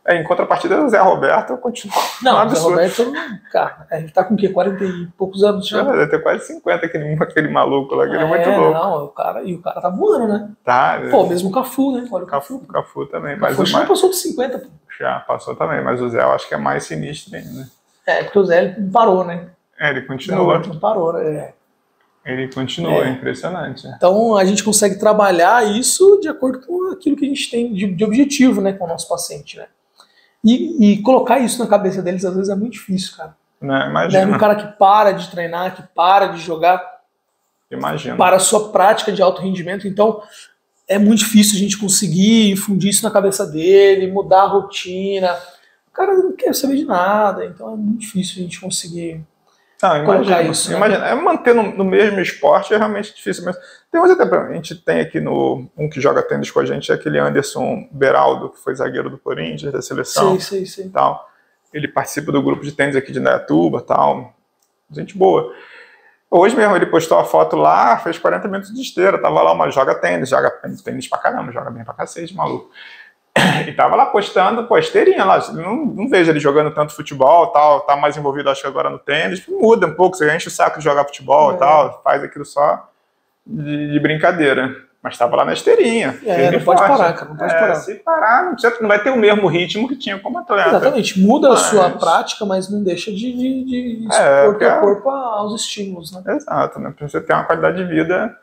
Speaker 1: Em contrapartida, o Zé Roberto continua.
Speaker 2: Não, o Zé Roberto, cara, ele tá com o quê? 40 e poucos anos já?
Speaker 1: Deve ter quase 50, aquele maluco lá, que ele é muito louco.
Speaker 2: Não, o cara tá voando, né?
Speaker 1: Tá.
Speaker 2: Pô, mesmo o Cafu, né? Olha o
Speaker 1: Cafu também.
Speaker 2: O Cafu já passou dos 50, pô.
Speaker 1: Já passou também, mas o Zé eu acho que é mais sinistro ainda.
Speaker 2: Porque o Zé ele parou, né?
Speaker 1: Ele continua.
Speaker 2: Não parou, né?
Speaker 1: Ele continua, impressionante.
Speaker 2: Então a gente consegue trabalhar isso de acordo com aquilo que a gente tem de objetivo, né, com o nosso paciente, né? E colocar isso na cabeça deles às vezes é muito difícil, cara.
Speaker 1: Imagina.
Speaker 2: Um cara que para de treinar, que para de jogar,
Speaker 1: imagina,
Speaker 2: para a sua prática de alto rendimento, então é muito difícil a gente conseguir infundir isso na cabeça dele, mudar a rotina. O cara não quer saber de nada, então é muito difícil a gente conseguir colocar isso.
Speaker 1: Imagina, manter no mesmo esporte é realmente difícil. Mas tem uns até, a gente tem aqui um que joga tênis com a gente, é aquele Anderson Beraldo, que foi zagueiro do Corinthians, da seleção.
Speaker 2: Sei.
Speaker 1: Tal. Ele participa do grupo de tênis aqui de Indaiatuba, tal. Gente boa. Hoje mesmo ele postou a foto lá, fez 40 minutos de esteira, tava lá, joga tênis pra caramba, joga bem pra cacete, maluco. E tava lá postando, esteirinha lá, não vejo ele jogando tanto futebol, tal, tá mais envolvido acho que agora no tênis, muda um pouco, você enche o saco de jogar futebol e tal, faz aquilo só de brincadeira, mas tava lá na esteirinha.
Speaker 2: Não pode parar, cara, não pode parar.
Speaker 1: Se parar, não vai ter o mesmo ritmo que tinha como atleta.
Speaker 2: Exatamente, muda a sua prática, mas não deixa de expor o teu corpo aos estímulos, né?
Speaker 1: Exato, né, pra você ter uma qualidade de vida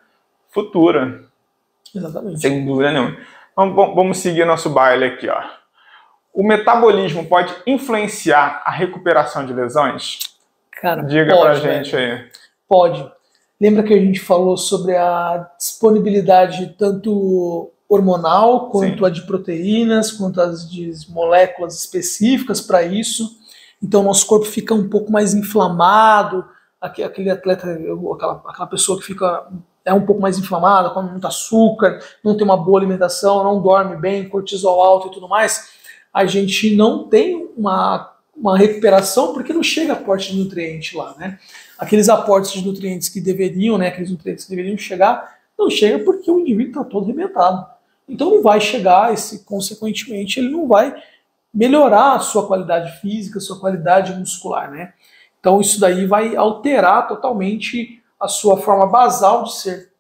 Speaker 1: futura.
Speaker 2: Exatamente.
Speaker 1: Sem dúvida nenhuma. Vamos seguir nosso baile aqui, ó. O metabolismo pode influenciar a recuperação de lesões?
Speaker 2: Cara,
Speaker 1: diga pra gente aí.
Speaker 2: Pode. Lembra que a gente falou sobre a disponibilidade tanto hormonal, quanto a de proteínas, quanto as de moléculas específicas para isso. Então, nosso corpo fica um pouco mais inflamado. Aquele atleta, aquela pessoa que fica um pouco mais inflamada, come muito açúcar, não tem uma boa alimentação, não dorme bem, cortisol alto e tudo mais, a gente não tem uma recuperação porque não chega aporte de nutriente lá, né? Aqueles aportes de nutrientes que deveriam, né, aqueles nutrientes que deveriam chegar, não chega porque o indivíduo está todo arrebentado. Então não vai chegar, consequentemente, ele não vai melhorar a sua qualidade física, a sua qualidade muscular, né? Então isso daí vai alterar totalmente a sua forma basal de ser.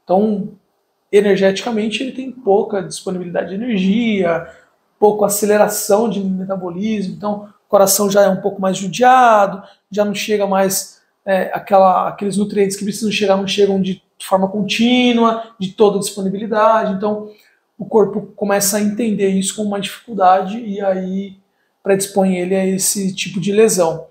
Speaker 2: Então, energeticamente, ele tem pouca disponibilidade de energia, pouca aceleração de metabolismo, então o coração já é um pouco mais judiado, já não chega mais aqueles nutrientes que precisam chegar, não chegam de forma contínua, de toda disponibilidade, então o corpo começa a entender isso como uma dificuldade e aí predispõe ele a esse tipo de lesão.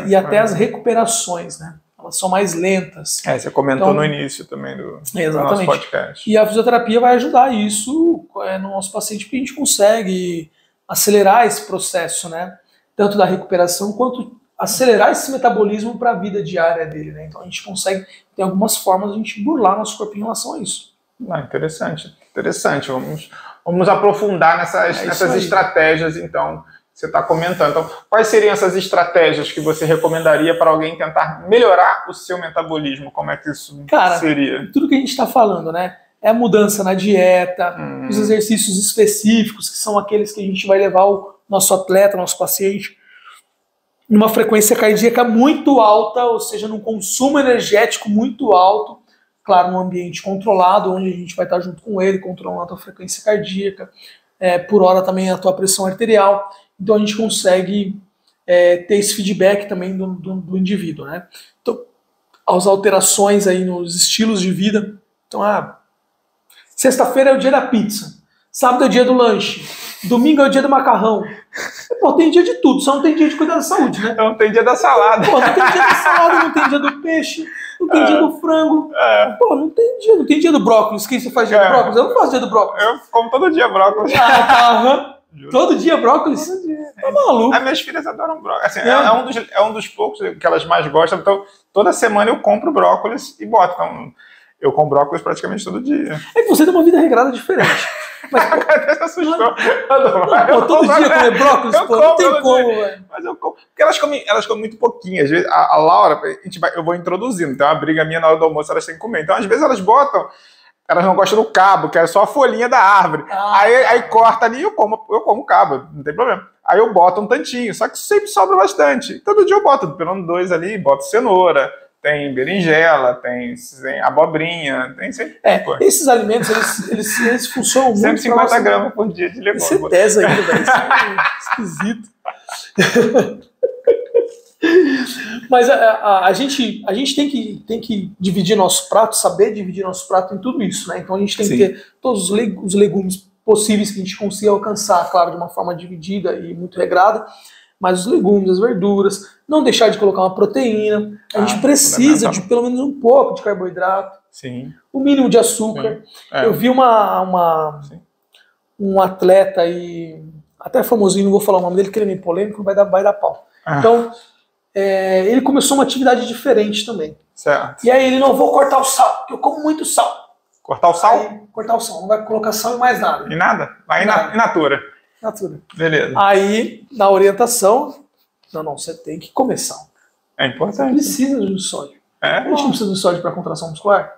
Speaker 2: E até as recuperações, né? Elas são mais lentas.
Speaker 1: Você comentou no início também do nosso podcast.
Speaker 2: E a fisioterapia vai ajudar isso no nosso paciente, porque a gente consegue acelerar esse processo, né? Tanto da recuperação, quanto acelerar esse metabolismo para a vida diária dele, né? Então a gente consegue, tem algumas formas de a gente burlar nosso corpo em relação a isso.
Speaker 1: Interessante. Vamos aprofundar nessas estratégias, então. Você está comentando. Então, quais seriam essas estratégias que você recomendaria para alguém tentar melhorar o seu metabolismo? Como é que isso seria?
Speaker 2: Tudo que a gente está falando, né? É a mudança na dieta, os exercícios específicos, que são aqueles que a gente vai levar o nosso atleta, nosso paciente, numa frequência cardíaca muito alta, ou seja, num consumo energético muito alto, claro, num ambiente controlado, onde a gente vai estar junto com ele, controlando a tua frequência cardíaca, por hora também a tua pressão arterial. Então a gente consegue ter esse feedback também do indivíduo, né? Então, as alterações aí nos estilos de vida. Então, sexta-feira é o dia da pizza, sábado é o dia do lanche, domingo é o dia do macarrão. Pô, tem dia de tudo, só não tem dia de cuidar da saúde, né?
Speaker 1: Não tem dia da salada.
Speaker 2: Pô, não tem dia da salada, não tem dia do peixe, não tem dia do frango. Pô, não tem dia do brócolis. Quem você faz dia do brócolis? Eu não faço dia do brócolis.
Speaker 1: Eu como todo dia brócolis.
Speaker 2: Todo dia brócolis?
Speaker 1: Todo dia.
Speaker 2: Tá maluco.
Speaker 1: As minhas filhas adoram brócolis. Assim, é um dos poucos que elas mais gostam. Então, toda semana eu compro brócolis e boto. Então, eu como brócolis praticamente todo dia.
Speaker 2: É que você tem uma vida regrada diferente. Mas,
Speaker 1: você assustou.
Speaker 2: Todo dia comer brócolis, pô, não tem como, velho.
Speaker 1: Mas eu como. Porque elas comem muito pouquinho. Às vezes, a Laura, eu vou introduzindo. Então, a briga minha na hora do almoço, elas têm que comer. Então, às vezes, elas botam Elas não gostam do cabo, que é só a folhinha da árvore. Aí corta ali e eu como o cabo, não tem problema. Aí eu boto um tantinho, só que sempre sobra bastante. Todo dia eu boto pelo menos 2 ali, boto cenoura, tem berinjela, tem abobrinha, tem sempre.
Speaker 2: Esses alimentos, eles funcionam muito.
Speaker 1: 150 gramas por dia de legumes.
Speaker 2: Você pesa ainda, velho. Isso é esquisito. Mas a gente tem que dividir nosso prato, saber dividir nosso prato em tudo isso, né? Então a gente tem que ter todos os legumes possíveis que a gente consiga alcançar, claro, de uma forma dividida e muito regrada, mas os legumes, as verduras, não deixar de colocar uma proteína. A gente precisa de pelo menos um pouco de carboidrato, o mínimo de açúcar. Eu vi um atleta aí, até famosinho, não vou falar o nome dele, que ele é meio polêmico, vai dar pau. Então, ele começou uma atividade diferente também.
Speaker 1: Certo.
Speaker 2: E aí ele, não vou cortar o sal, porque eu como muito sal.
Speaker 1: Cortar o sal?
Speaker 2: Aí, cortar o sal, não vai colocar sal e mais nada.
Speaker 1: E nada? Vai in natura.
Speaker 2: Natura.
Speaker 1: Beleza.
Speaker 2: Aí, na orientação, não, você tem que comer sal.
Speaker 1: É importante.
Speaker 2: Você precisa do sódio. A gente não precisa do sódio para contração muscular?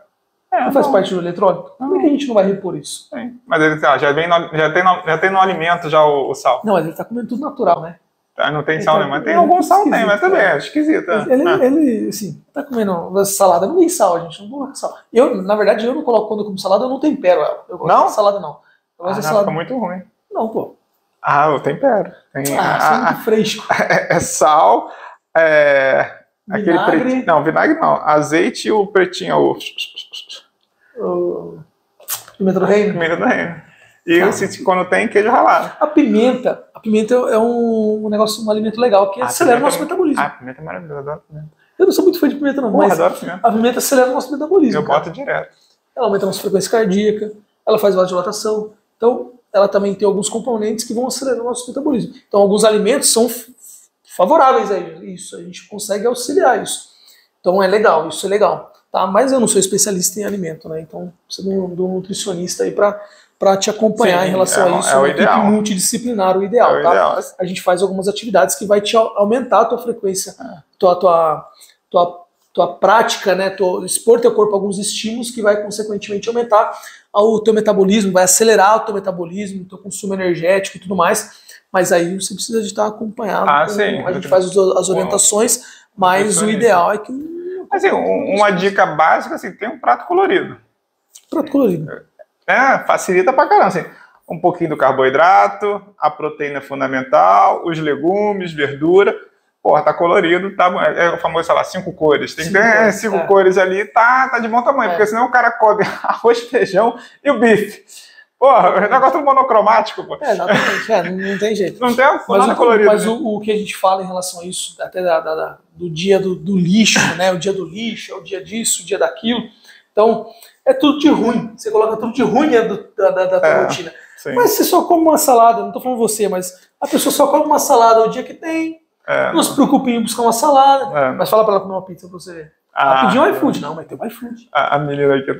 Speaker 2: Não faz parte do eletrólito? Por que a gente não vai repor isso?
Speaker 1: Mas ele já tem no alimento já o sal.
Speaker 2: Não, mas ele está comendo tudo natural, né?
Speaker 1: Não tem sal, né? Mas tem algum sal, tem, mas também é esquisito.
Speaker 2: Ele, assim, tá comendo salada, não tem sal, a gente não coloca sal. Na verdade, eu não coloco, quando eu como salada, eu não tempero ela. Eu gosto de salada, não. Eu gosto de salada.
Speaker 1: Fica muito ruim.
Speaker 2: Não, pô.
Speaker 1: Eu tempero.
Speaker 2: Isso é muito fresco.
Speaker 1: É sal, aquele
Speaker 2: Vinagre.
Speaker 1: pretinho. Não, vinagre não. Azeite e o pretinho,
Speaker 2: Pimenta do reino.
Speaker 1: Pimenta do reino. E quando tem queijo ralado.
Speaker 2: A pimenta é um negócio, um alimento legal que acelera o nosso metabolismo.
Speaker 1: A pimenta é maravilhosa, adoro pimenta.
Speaker 2: Eu não sou muito fã de pimenta, não, mas
Speaker 1: adoro pimenta.
Speaker 2: A pimenta acelera o nosso metabolismo.
Speaker 1: Eu boto direto.
Speaker 2: Ela aumenta a nossa frequência cardíaca, ela faz vasodilatação. Então, ela também tem alguns componentes que vão acelerar o nosso metabolismo. Então, alguns alimentos são favoráveis a isso. A gente consegue auxiliar isso. Então, isso é legal. Tá? Mas eu não sou especialista em alimento, né? Então, precisa de um nutricionista aí para te acompanhar em relação a isso.
Speaker 1: É o ideal.
Speaker 2: Multidisciplinar, o ideal, tá?
Speaker 1: Ideal.
Speaker 2: A gente faz algumas atividades que vai te aumentar a tua frequência, tua prática, né? Expor teu corpo a alguns estímulos que vai, consequentemente, aumentar o teu metabolismo, vai acelerar o teu metabolismo, o teu consumo energético e tudo mais. Mas aí você precisa de estar acompanhado. A gente faz as orientações, mas o ideal é que...
Speaker 1: Assim, uma dica básica, assim, tem um prato colorido.
Speaker 2: Prato colorido.
Speaker 1: Facilita pra caramba, assim. Um pouquinho do carboidrato, a proteína fundamental, os legumes, verdura. Porra, tá colorido, tá bom. É o famoso, sei lá, 5 cores. Tem que ter 5 cores ali, tá de bom tamanho, porque senão o cara come arroz, feijão e o bife. Porra, o negócio monocromático, pô.
Speaker 2: Exatamente, não tem jeito.
Speaker 1: Não tem nada colorido.
Speaker 2: Mas o que a gente fala em relação a isso, até do dia do lixo, né? O dia do lixo, é o dia disso, o dia daquilo. Então, é tudo de ruim. Você coloca tudo de ruim dentro da tua rotina.
Speaker 1: Sim.
Speaker 2: Mas você só come uma salada, não tô falando você, mas a pessoa só come uma salada o dia que tem. Não se preocupe em buscar uma salada. Mas fala pra ela comer uma pizza pra você ver. Pediu um iFood. Não, mas tem um iFood.
Speaker 1: A menina aí que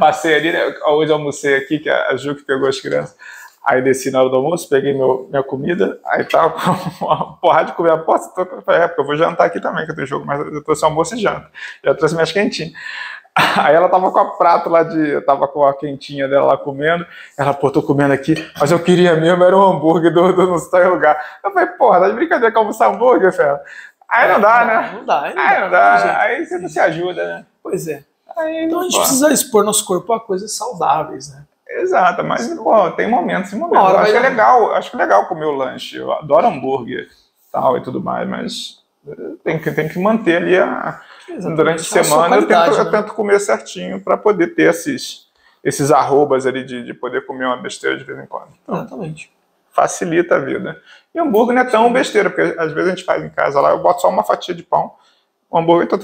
Speaker 1: passei ali, né? Hoje almocei aqui, que a Ju que pegou as crianças. Aí desci na hora do almoço, peguei minha comida, aí tava com uma porrada de comida. Porque eu vou jantar aqui também, que eu tenho jogo, mas eu trouxe almoço e janta. Já trouxe minhas quentinhas. Aí ela tava com a prato lá eu tava com a quentinha dela lá comendo. Ela, tô comendo aqui, mas eu queria mesmo, era um hambúrguer do não sei lugar. Eu falei, porra, tá de brincadeira que almoçar hambúrguer, fera? Aí não dá, né?
Speaker 2: Não dá.
Speaker 1: Aí você não se ajuda, né?
Speaker 2: Pois é. Então a gente precisa expor nosso corpo a coisas saudáveis, né?
Speaker 1: Exato, mas tem momentos e momentos. Eu acho que é legal comer o lanche. Eu adoro hambúrguer e tudo mais, mas tem que manter ali durante a semana. Eu tento comer certinho para poder ter esses arrobas ali de poder comer uma besteira de vez em quando. Então,
Speaker 2: exatamente.
Speaker 1: Facilita a vida. E hambúrguer não é tão besteira, porque às vezes a gente faz em casa lá, eu boto só uma fatia de pão. O hambúrguer, então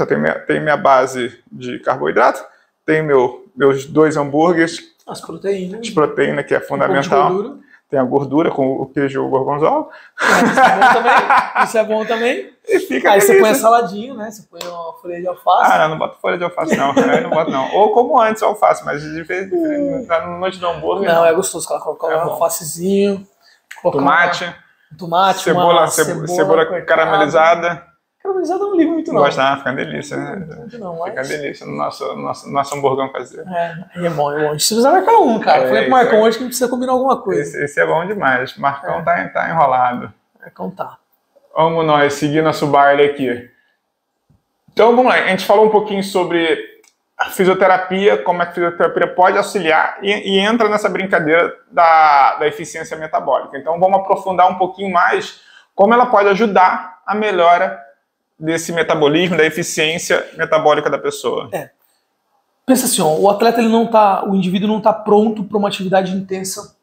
Speaker 1: tem minha base de carboidrato, tem meus 2 hambúrgueres.
Speaker 2: As proteínas.
Speaker 1: De proteína, que é fundamental. Tem a gordura com o queijo gorgonzola.
Speaker 2: Isso é bom também.
Speaker 1: E fica
Speaker 2: aí você põe a saladinha, né? Você põe uma folha de alface.
Speaker 1: Não boto folha de alface, não. Aí não boto, não. Ou como antes alface, mas diferente no noite do hambúrguer.
Speaker 2: Não, é gostoso. Colocar um alfacezinho.
Speaker 1: Tomate.
Speaker 2: Tomate,
Speaker 1: cebola caramelizada.
Speaker 2: caramelizado eu não ligo muito, não.
Speaker 1: Gosta, não, fica uma delícia, né?
Speaker 2: Não,
Speaker 1: Fica uma
Speaker 2: mas...
Speaker 1: delícia no nosso hamburgão caseiro.
Speaker 2: É bom, é bom. A gente precisa marcar um, cara. Falei pro Marcão hoje que a gente precisa combinar alguma coisa.
Speaker 1: Esse é bom demais. Marcão tá enrolado.
Speaker 2: Marcão tá.
Speaker 1: Vamos nós seguir nosso baile aqui. Então vamos lá, a gente falou um pouquinho sobre a fisioterapia, como é que a fisioterapia pode auxiliar e entra nessa brincadeira da eficiência metabólica. Então vamos aprofundar um pouquinho mais como ela pode ajudar a melhora desse metabolismo, da eficiência metabólica da pessoa.
Speaker 2: Pensa assim, ó, o atleta, o indivíduo não está pronto para uma atividade intensa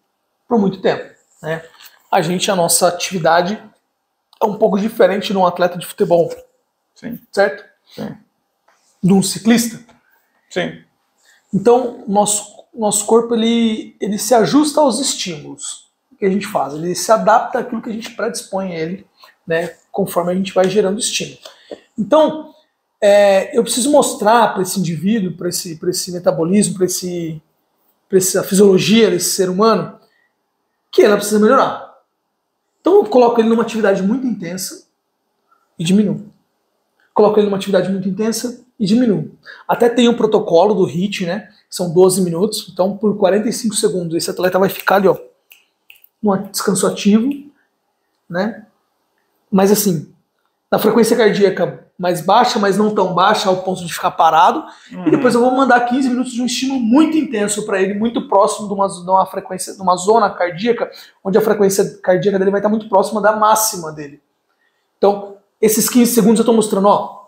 Speaker 2: por muito tempo, né? A nossa atividade é um pouco diferente de um atleta de futebol.
Speaker 1: Sim.
Speaker 2: Certo?
Speaker 1: Sim.
Speaker 2: De um ciclista.
Speaker 1: Sim.
Speaker 2: Então, nosso corpo ele se ajusta aos estímulos que a gente faz. Ele se adapta àquilo que a gente predispõe a ele, né, conforme a gente vai gerando estímulo. Então, eu preciso mostrar para esse indivíduo, para esse metabolismo, para essa fisiologia desse ser humano, que ela precisa melhorar. Então, eu coloco ele numa atividade muito intensa e diminuo. Coloco ele numa atividade muito intensa e diminuo. Até tem um protocolo do HIIT, né? São 12 minutos. Então, por 45 segundos, esse atleta vai ficar ali, ó, num descanso ativo, né? Mas assim, na frequência cardíaca mais baixa, mas não tão baixa ao ponto de ficar parado. E depois eu vou mandar 15 minutos de um estímulo muito intenso para ele, muito próximo de uma frequência, de uma zona cardíaca, onde a frequência cardíaca dele vai estar muito próxima da máxima dele. Então, esses 15 segundos eu estou mostrando, ó,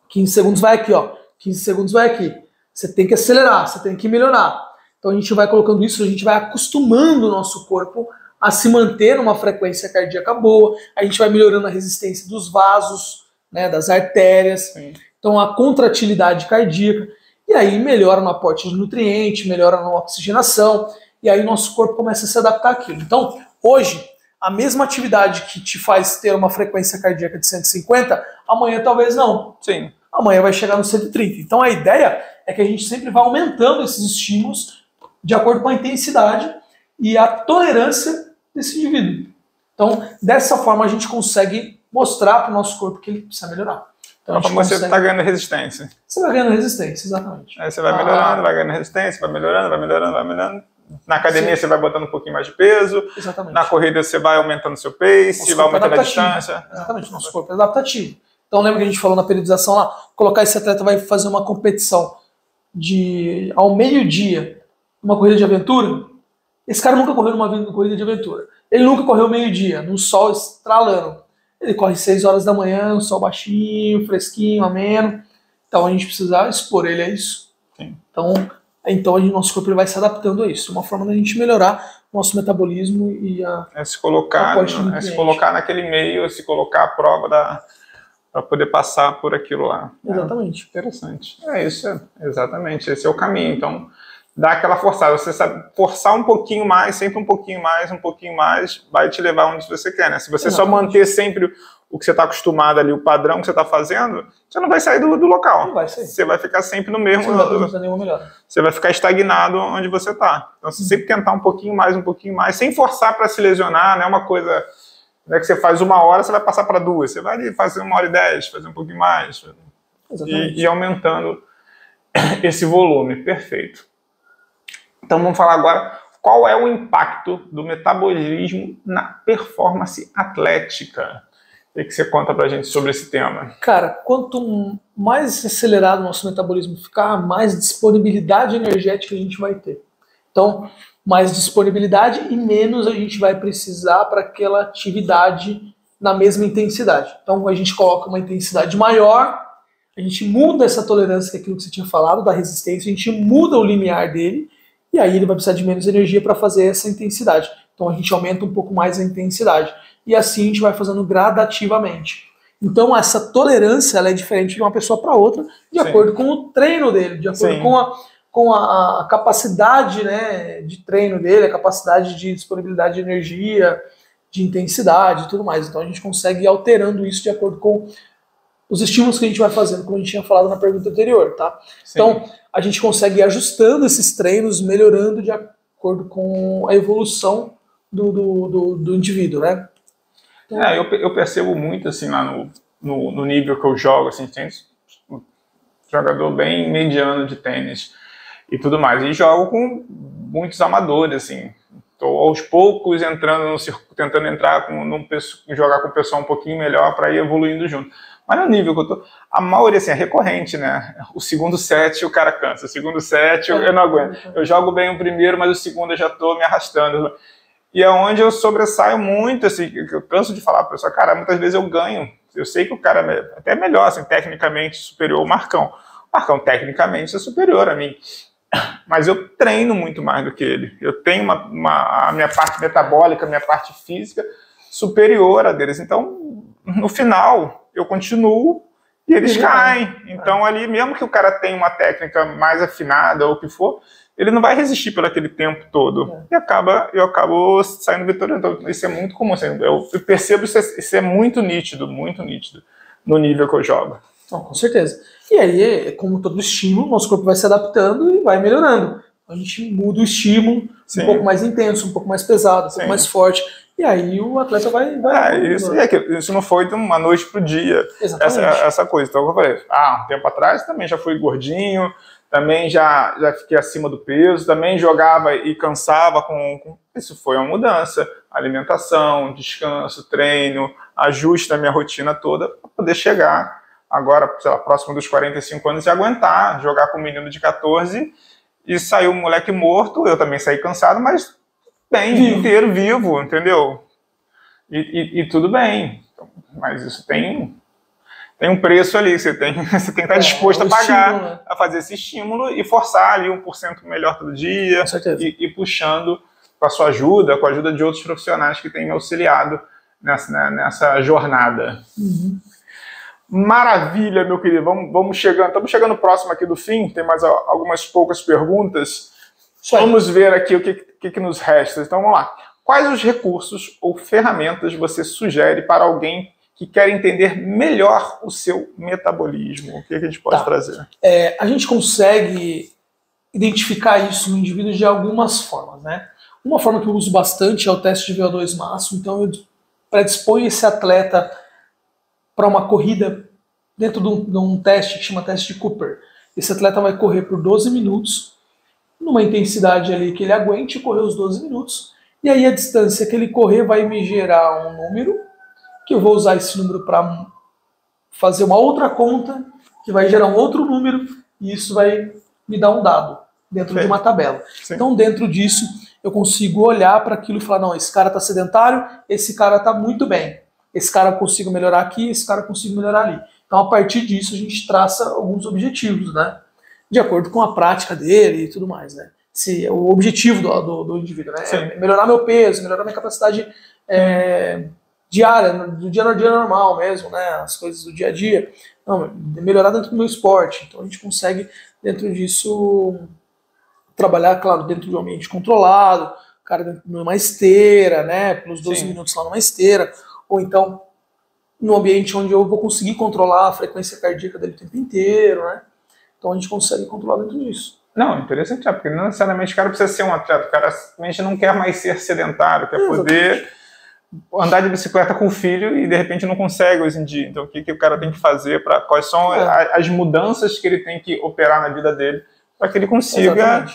Speaker 2: 15 segundos vai aqui, ó, 15 segundos vai aqui. Você tem que acelerar, você tem que melhorar. Então a gente vai colocando isso, a gente vai acostumando o nosso corpo a se manter numa frequência cardíaca boa, a gente vai melhorando a resistência dos vasos, né, das artérias,
Speaker 1: Sim.
Speaker 2: Então a contratilidade cardíaca, e aí melhora no aporte de nutriente, melhora na oxigenação, e aí nosso corpo começa a se adaptar àquilo. Então, hoje, a mesma atividade que te faz ter uma frequência cardíaca de 150, amanhã talvez não.
Speaker 1: Sim.
Speaker 2: Amanhã vai chegar no 130. Então a ideia é que a gente sempre vá aumentando esses estímulos de acordo com a intensidade e a tolerância desse indivíduo. Então, dessa forma, a gente consegue mostrar para o nosso corpo que ele precisa melhorar. Então,
Speaker 1: você está ganhando resistência.
Speaker 2: Você vai ganhando resistência, exatamente.
Speaker 1: Aí você vai melhorando, vai ganhando resistência, vai melhorando, vai melhorando, vai melhorando. Na academia você vai botando um pouquinho mais de peso.
Speaker 2: Exatamente.
Speaker 1: Na corrida você vai aumentando seu pace, vai aumentando a distância.
Speaker 2: Exatamente, nosso corpo é adaptativo. Então lembra que a gente falou na periodização lá, colocar esse atleta vai fazer uma competição ao meio-dia, uma corrida de aventura. Esse cara nunca correu numa corrida de aventura. Ele nunca correu meio-dia, num sol estralando. Ele corre 6 horas da manhã, um sol baixinho, fresquinho, ameno. Então a gente precisa expor ele a isso.
Speaker 1: Sim.
Speaker 2: Então nosso corpo ele vai se adaptando a isso. Uma forma da gente melhorar o nosso metabolismo e
Speaker 1: se colocar naquele meio, se colocar à prova para poder passar por aquilo lá.
Speaker 2: Exatamente.
Speaker 1: Interessante. Exatamente. Esse é o caminho. Então, dá aquela forçada. Você sabe forçar um pouquinho mais, sempre um pouquinho mais, vai te levar onde você quer, né? Se você só manter sempre o que você está acostumado ali, o padrão que você está fazendo, você não vai sair do local.
Speaker 2: Não vai sair.
Speaker 1: Você vai ficar sempre no mesmo.
Speaker 2: Você
Speaker 1: vai ficar estagnado onde você está. Então, você sempre tentar um pouquinho mais, sem forçar para se lesionar, não é uma coisa... Não é que você faz 1 hora, você vai passar para 2. Você vai ali fazer 1h10, fazer um pouquinho mais. E aumentando esse volume. Perfeito. Então vamos falar agora qual é o impacto do metabolismo na performance atlética. O que você conta pra gente sobre esse tema?
Speaker 2: Cara, quanto mais acelerado o nosso metabolismo ficar, mais disponibilidade energética a gente vai ter. Então, mais disponibilidade e menos a gente vai precisar para aquela atividade na mesma intensidade. Então a gente coloca uma intensidade maior, a gente muda essa tolerância, que é aquilo que você tinha falado, da resistência, a gente muda o limiar dele, e aí ele vai precisar de menos energia para fazer essa intensidade. Então a gente aumenta um pouco mais a intensidade. E assim a gente vai fazendo gradativamente. Então essa tolerância ela é diferente de uma pessoa para outra, de acordo com o treino dele, de acordo com a capacidade, né, de treino dele, a capacidade de disponibilidade de energia, de intensidade e tudo mais. Então a gente consegue ir alterando isso de acordo com os estímulos que a gente vai fazendo, como a gente tinha falado na pergunta anterior, tá? Sim. Então a gente consegue ir ajustando esses treinos, melhorando de acordo com a evolução do indivíduo, né?
Speaker 1: Então, eu percebo muito assim lá no nível que eu jogo, assim, tem um jogador bem mediano de tênis e tudo mais. E jogo com muitos amadores, assim. Estou aos poucos entrando no circuito, tentando entrar jogar com o pessoal um pouquinho melhor para ir evoluindo junto. Mas no nível que eu tô, a maioria assim, é recorrente, né? O segundo set o cara cansa, o segundo set eu não aguento. Eu jogo bem o primeiro, mas o segundo eu já tô me arrastando. E é onde eu sobressaio muito, assim, eu canso de falar para o pessoal, cara, muitas vezes eu ganho. Eu sei que o cara é até melhor, assim, tecnicamente superior ao Marcão. O Marcão tecnicamente é superior a mim. Mas eu treino muito mais do que ele. Eu tenho a minha parte metabólica, a minha parte física superior a deles. Então, no final, eu continuo e eles caem. Então, ali, mesmo que o cara tenha uma técnica mais afinada ou o que for, ele não vai resistir por aquele tempo todo. E eu acabo saindo vitorioso. Então, isso é muito comum. Assim, eu percebo isso é muito nítido no nível que eu jogo.
Speaker 2: Não, com certeza. E aí, como todo estímulo, nosso corpo vai se adaptando e vai melhorando. A gente muda o estímulo, um pouco mais intenso, um pouco mais pesado, um pouco mais forte. E aí o atleta vai
Speaker 1: isso não foi de uma noite pro dia. Essa coisa. Então, eu falei, um tempo atrás também já fui gordinho, também já fiquei acima do peso, também jogava e cansava Isso foi uma mudança. Alimentação, descanso, treino, ajuste da minha rotina toda para poder chegar agora, sei lá, próximo dos 45 anos e aguentar jogar com um menino de 14 e saiu um moleque morto, eu também saí cansado, mas bem, o dia inteiro vivo, entendeu? E tudo bem. Mas isso tem um preço ali, você tem que estar disposto a pagar, estímulo, né? A fazer esse estímulo e forçar ali 1% melhor todo dia e puxando com a sua ajuda, com a ajuda de outros profissionais que têm me auxiliado nessa jornada. Maravilha, meu querido. Estamos chegando próximo aqui do fim, tem mais algumas poucas perguntas. Vamos ver aqui o que nos resta. Então vamos lá. Quais os recursos ou ferramentas você sugere para alguém que quer entender melhor o seu metabolismo? O que a gente pode trazer?
Speaker 2: A gente consegue identificar isso no indivíduo de algumas formas, né? Uma forma que eu uso bastante é o teste de VO2 máximo. Então eu predisponho esse atleta para uma corrida dentro de um teste que chama teste de Cooper. Esse atleta vai correr por 12 minutos, numa intensidade ali que ele aguente correr os 12 minutos, e aí a distância que ele correr vai me gerar um número, que eu vou usar esse número para fazer uma outra conta, que vai gerar um outro número, e isso vai me dar um dado dentro de uma tabela. Então, dentro disso, eu consigo olhar para aquilo e falar, não, esse cara está sedentário, esse cara está muito bem. Esse cara eu consigo melhorar aqui, esse cara eu consigo melhorar ali. Então, a partir disso, a gente traça alguns objetivos, né? De acordo com a prática dele e tudo mais, né? O objetivo do indivíduo, né? É melhorar meu peso, melhorar minha capacidade diária, do dia normal mesmo, né? As coisas do dia a dia. Não, melhorar dentro do meu esporte. Então, a gente consegue, dentro disso, trabalhar, claro, dentro de um ambiente controlado, o cara numa esteira, né? Pelos 12 minutos lá numa esteira. Ou então, num ambiente onde eu vou conseguir controlar a frequência cardíaca dele o tempo inteiro, né? Então a gente consegue controlar dentro disso.
Speaker 1: Não, interessante, porque não necessariamente o cara precisa ser um atleta, o cara simplesmente não quer mais ser sedentário, quer poder andar de bicicleta com o filho e de repente não consegue hoje em dia. Então o que o cara tem que fazer, quais são as mudanças que ele tem que operar na vida dele para que ele consiga,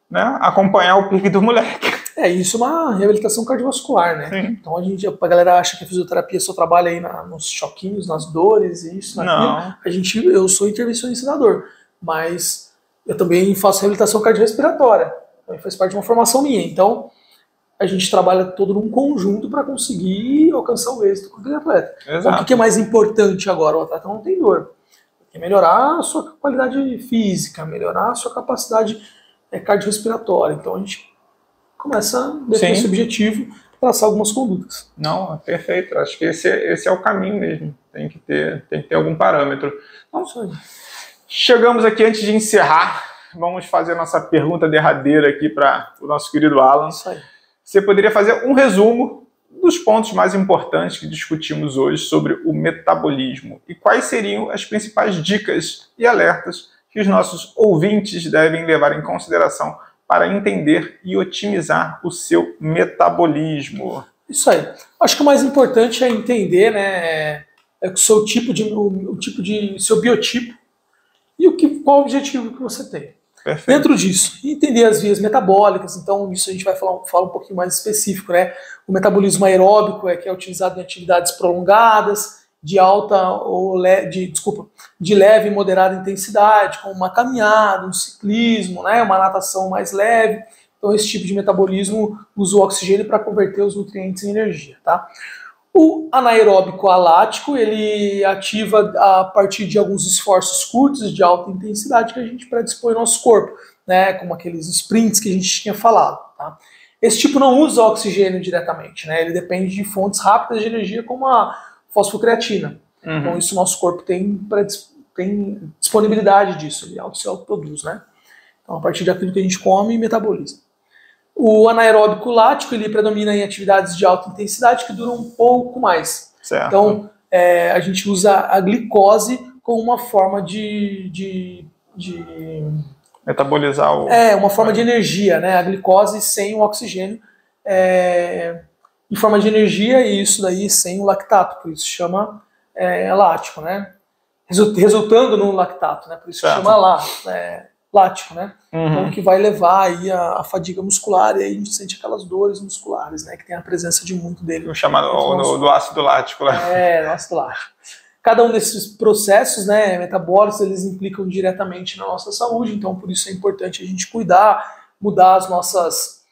Speaker 1: né, acompanhar o pique do moleque.
Speaker 2: Isso é uma reabilitação cardiovascular, né? Então a galera acha que a fisioterapia só trabalha aí nos choquinhos, nas dores, isso, naquilo. Eu sou intervencionista da dor, mas eu também faço reabilitação cardiorrespiratória. Também faz parte de uma formação minha. Então a gente trabalha todo num conjunto para conseguir alcançar o êxito com aquele atleta. Então, o que é mais importante agora? O atleta não tem dor. É melhorar a sua qualidade física, melhorar a sua capacidade cardiorrespiratória. Então a gente começa a definir esse objetivo, traçar algumas condutas.
Speaker 1: Não, perfeito. Acho que esse é o caminho mesmo. Tem que ter algum parâmetro. Então, chegamos aqui, antes de encerrar, vamos fazer a nossa pergunta derradeira aqui para o nosso querido Alan. Você poderia fazer um resumo dos pontos mais importantes que discutimos hoje sobre o metabolismo e quais seriam as principais dicas e alertas que os nossos ouvintes devem levar em consideração para entender e otimizar o seu metabolismo?
Speaker 2: Isso aí. Acho que o mais importante é entender, né, o seu tipo seu biotipo e qual o objetivo que você tem.
Speaker 1: Perfeito.
Speaker 2: Dentro disso, entender as vias metabólicas, então isso a gente vai falar um pouquinho mais específico, né? O metabolismo aeróbico que é utilizado em atividades prolongadas, de leve e moderada intensidade, como uma caminhada, um ciclismo, né? Uma natação mais leve. Então esse tipo de metabolismo usa o oxigênio para converter os nutrientes em energia, tá? O anaeróbico alático, ele ativa a partir de alguns esforços curtos de alta intensidade que a gente predispõe no nosso corpo, né, como aqueles sprints que a gente tinha falado. Tá? Esse tipo não usa oxigênio diretamente, né, ele depende de fontes rápidas de energia como a fosfocreatina. Então isso o nosso corpo tem disponibilidade disso, ele se autoproduz, né? Então a partir daquilo que a gente come e metaboliza. O anaeróbico lático, ele predomina em atividades de alta intensidade que duram um pouco mais.
Speaker 1: Certo.
Speaker 2: Então, a gente usa a glicose como uma forma de
Speaker 1: metabolizar o...
Speaker 2: uma forma de energia, né? A glicose sem o oxigênio em forma de energia e isso daí sem o lactato, por isso chama lático, né? Resultando no lactato, né? Por isso chama lático, né? Então, que vai levar aí a fadiga muscular e aí a gente sente aquelas dores musculares, né? Que tem a presença de muito dele.
Speaker 1: O chamado do ácido lático. Né?
Speaker 2: Do ácido lático. Cada um desses processos, né, metabólicos, eles implicam diretamente na nossa saúde, então por isso é importante a gente cuidar, mudar as nossas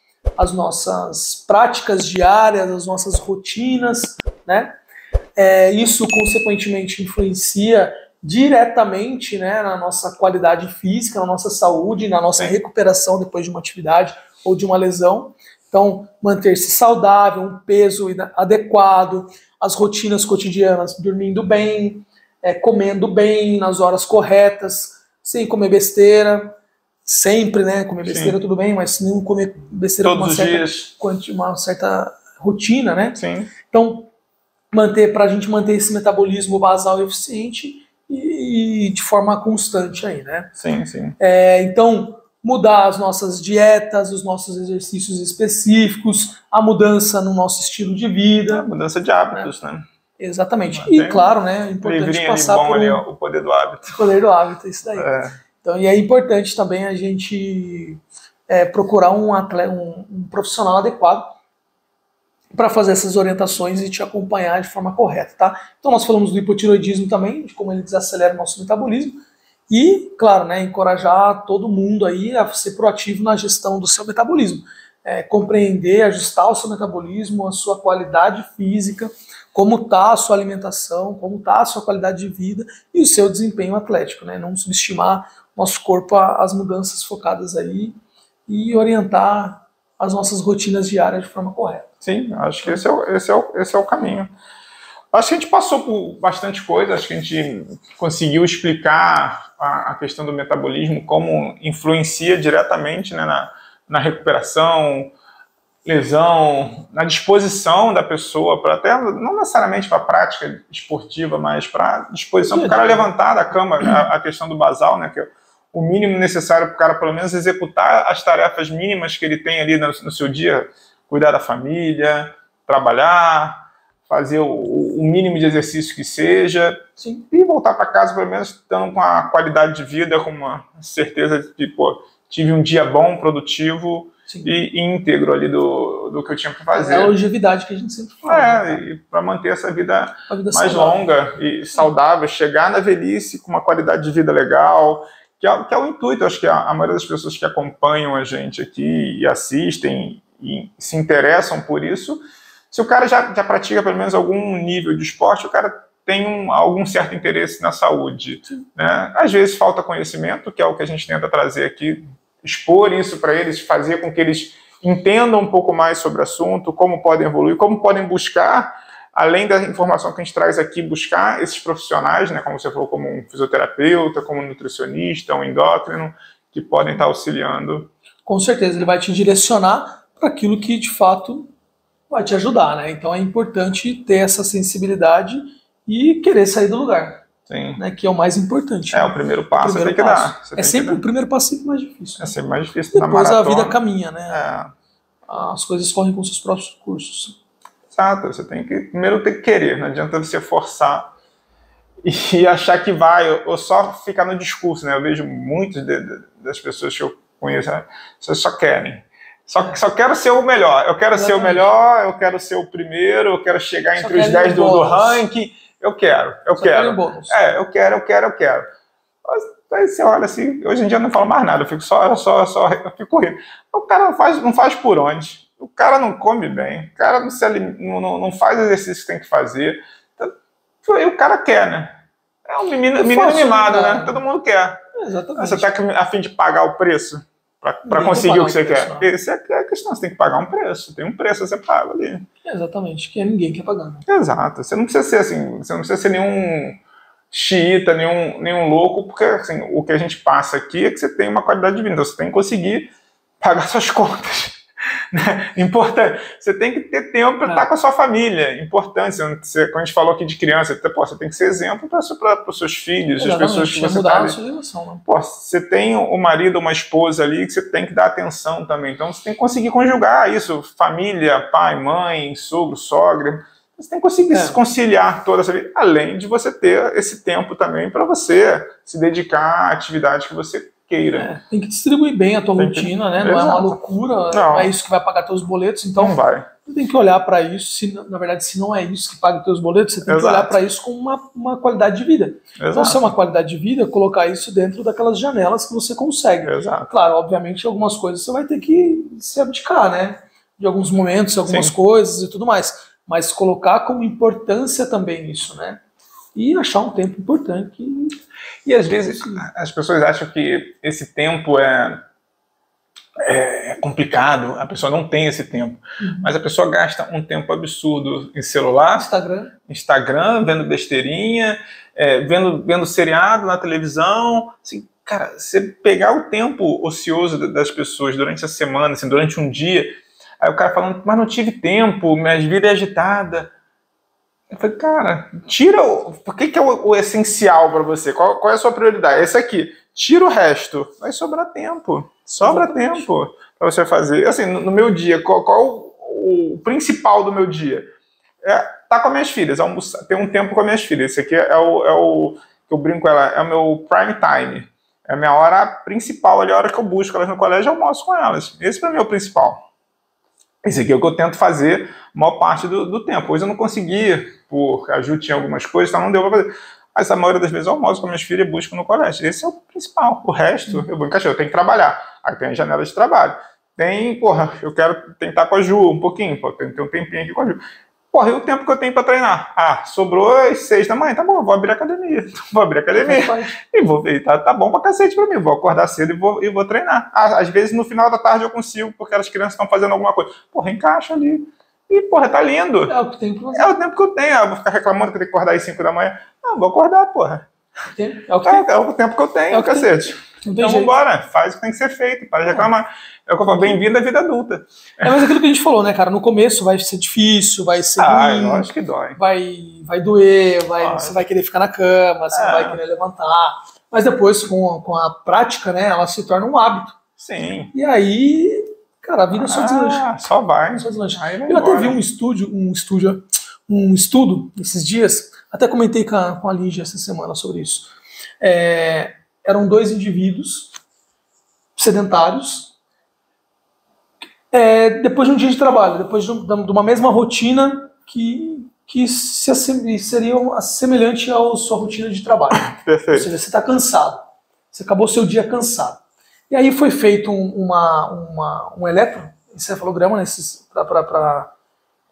Speaker 2: práticas diárias, as nossas rotinas, né? Isso, consequentemente, influencia diretamente, né, na nossa qualidade física, na nossa saúde, na nossa recuperação depois de uma atividade ou de uma lesão. Então, manter-se saudável, um peso adequado, as rotinas cotidianas, dormindo bem, comendo bem, nas horas corretas, sem comer besteira, sempre, né, comer besteira tudo bem, mas não comer besteira
Speaker 1: todos
Speaker 2: uma certa rotina, né?
Speaker 1: Sim.
Speaker 2: Então, para a gente manter esse metabolismo basal eficiente e de forma constante aí, né?
Speaker 1: Sim, sim.
Speaker 2: Então, mudar as nossas dietas, os nossos exercícios específicos, a mudança no nosso estilo de vida.
Speaker 1: A mudança de hábitos, né?
Speaker 2: Exatamente. E, claro, né, é importante passar por
Speaker 1: o poder do hábito.
Speaker 2: O poder do hábito, isso daí. Então, e é importante também a gente procurar um profissional adequado para fazer essas orientações e te acompanhar de forma correta, tá? Então nós falamos do hipotiroidismo também, de como ele desacelera o nosso metabolismo e, claro, né, encorajar todo mundo aí a ser proativo na gestão do seu metabolismo, compreender, ajustar o seu metabolismo, a sua qualidade física, como está a sua alimentação, como está a sua qualidade de vida e o seu desempenho atlético, né? Não subestimar nosso corpo às mudanças focadas aí e orientar as nossas rotinas diárias de forma correta.
Speaker 1: Sim, acho que esse é o caminho. Acho que a gente passou por bastante coisa, acho que a gente conseguiu explicar a questão do metabolismo, como influencia diretamente, né, na recuperação, lesão, na disposição da pessoa, para até não necessariamente para a prática esportiva, mas para a disposição para o cara levantar da cama, a questão do basal, né, que é o mínimo necessário para o cara pelo menos executar as tarefas mínimas que ele tem ali no seu dia, cuidar da família, trabalhar, fazer o mínimo de exercício que seja, sim, e voltar para casa pelo menos estando com a qualidade de vida, com uma certeza de que, tive um dia bom, produtivo e íntegro ali do que eu tinha para fazer.
Speaker 2: É a longevidade que a gente sempre fala.
Speaker 1: E para manter essa vida mais longa e saudável, chegar na velhice com uma qualidade de vida legal, que é o intuito. Acho que a maioria das pessoas que acompanham a gente aqui e assistem e se interessam por isso, se o cara já pratica pelo menos algum nível de esporte, o cara tem algum certo interesse na saúde. Né? Às vezes falta conhecimento, que é o que a gente tenta trazer aqui, expor isso para eles, fazer com que eles entendam um pouco mais sobre o assunto, como podem evoluir, como podem buscar, além da informação que a gente traz aqui, buscar esses profissionais, né, como você falou, como um fisioterapeuta, como um nutricionista, um endócrino, que podem estar auxiliando.
Speaker 2: Com certeza, ele vai te direcionar para aquilo que, de fato, vai te ajudar, né? Então é importante ter essa sensibilidade e querer sair do lugar.
Speaker 1: Sim.
Speaker 2: Né, que é o mais importante.
Speaker 1: O primeiro passo você tem que dar.
Speaker 2: O primeiro passo sempre mais difícil.
Speaker 1: É sempre mais difícil.
Speaker 2: Depois a vida caminha, né? As coisas correm com seus próprios cursos.
Speaker 1: Exato, você tem que primeiro ter que querer, não adianta você forçar e achar que vai, ou só ficar no discurso, né? Eu vejo muitas das pessoas que eu conheço, né? Só querem. Só quero ser o melhor. Eu quero ser o melhor, eu quero ser o primeiro, eu quero chegar entre os 10 do ranking. Eu quero. Eu quero. Aí você olha assim, hoje em dia eu não falo mais nada, eu fico eu fico rindo. O cara não faz por onde. O cara não come bem, o cara não faz o exercício que tem que fazer. Então, aí o cara quer, né? É um menino mimado, né? Todo mundo quer.
Speaker 2: Exatamente.
Speaker 1: Você tá a fim de pagar o preço para conseguir o que você quer? Essa é a questão, você tem que pagar um preço. Tem um preço a ser pago ali.
Speaker 2: Exatamente, que ninguém quer pagar. Né?
Speaker 1: Exato. Você não precisa ser assim, você não precisa ser nenhum xiita, nenhum louco, porque assim, o que a gente passa aqui é que você tem uma qualidade de vida. Então você tem que conseguir pagar suas contas. Importante. Você tem que ter tempo para estar com a sua família. Importante. Quando a gente falou aqui de criança, você tem que ser exemplo para os seus filhos, as pessoas que você está ali. Você tem um marido, uma esposa ali que você tem que dar atenção também. Então você tem que conseguir conjugar isso. Família, pai, mãe, sogro, sogra. Você tem que conseguir se conciliar toda essa vida, além de você ter esse tempo também para você se dedicar à atividade que você queira.
Speaker 2: Tem que distribuir bem a tua rotina, né? Não é uma loucura, não é isso que vai pagar teus boletos, então
Speaker 1: não vai.
Speaker 2: Você tem que olhar para isso, na verdade, se não é isso que paga teus boletos, você tem que olhar para isso com uma qualidade de vida. Então, se é uma qualidade de vida, colocar isso dentro daquelas janelas que você consegue. Claro, obviamente, algumas coisas você vai ter que se abdicar, né? De alguns momentos, algumas coisas e tudo mais. Mas colocar como importância também isso, né? E achar um tempo importante.
Speaker 1: E às vezes as pessoas acham que esse tempo é complicado, a pessoa não tem esse tempo. Mas a pessoa gasta um tempo absurdo em celular, Instagram, vendo besteirinha, vendo seriado na televisão. Assim, cara, você pegar o tempo ocioso das pessoas durante a semana, assim, durante um dia, aí o cara falando, mas não tive tempo, minha vida é agitada. Eu falei, cara, tira por que é o essencial para você? Qual é a sua prioridade? Esse aqui. Tira o resto. Vai sobrar tempo. Sobra tempo para você fazer. Assim, no meu dia, qual o principal do meu dia? Tá com as minhas filhas, almoçar, ter um tempo com as minhas filhas. Esse aqui é o que eu brinco com ela, é o meu prime time. É a minha hora principal, ali, a hora que eu busco elas no colégio, eu almoço com elas. Esse para mim é o principal. Esse aqui é o que eu tento fazer a maior parte do tempo. Hoje eu não consegui, porque a Ju tinha algumas coisas, então não deu para fazer. Mas a maioria das vezes eu almoço com minhas filhas e busco no colégio. Esse é o principal. O resto, eu vou encaixar. Eu tenho que trabalhar. Aí tem a janela de trabalho. Eu quero tentar com a Ju um pouquinho. Tem que ter um tempinho aqui com a Ju. E o tempo que eu tenho para treinar? Sobrou às 6 da manhã. Tá bom, eu vou abrir a academia. E vou ver. Tá bom pra cacete pra mim. Vou acordar cedo e vou treinar. Às vezes no final da tarde eu consigo, porque as crianças estão fazendo alguma coisa. Encaixa ali. E, tá lindo.
Speaker 2: É o que tem pra você.
Speaker 1: É o tempo que eu tenho. Eu vou ficar reclamando que eu tenho que acordar às 5 da manhã. Não, vou acordar,
Speaker 2: É o
Speaker 1: tempo que eu tenho, cacete. Então vambora, faz o que tem que ser feito, para de reclamar. É o que eu falo, bem-vindo à vida adulta.
Speaker 2: Mas aquilo que a gente falou, né, cara? No começo vai ser difícil, vai ser ruim.
Speaker 1: Eu acho que dói.
Speaker 2: Vai doer, você vai querer ficar na cama, você não vai querer levantar. Mas depois, com a prática, né, ela se torna um hábito.
Speaker 1: Sim.
Speaker 2: E aí, cara, a vida só deslancha.
Speaker 1: Só vai.
Speaker 2: Eu até vi um estudo esses dias, até comentei com a Lígia essa semana sobre isso. Eram 2 indivíduos sedentários, depois de um dia de trabalho, depois de uma mesma rotina que seria semelhante à sua rotina de trabalho.
Speaker 1: Perfeito.
Speaker 2: Ou seja, você está cansado, você acabou seu dia cansado. E aí foi feito um eletroencefalograma para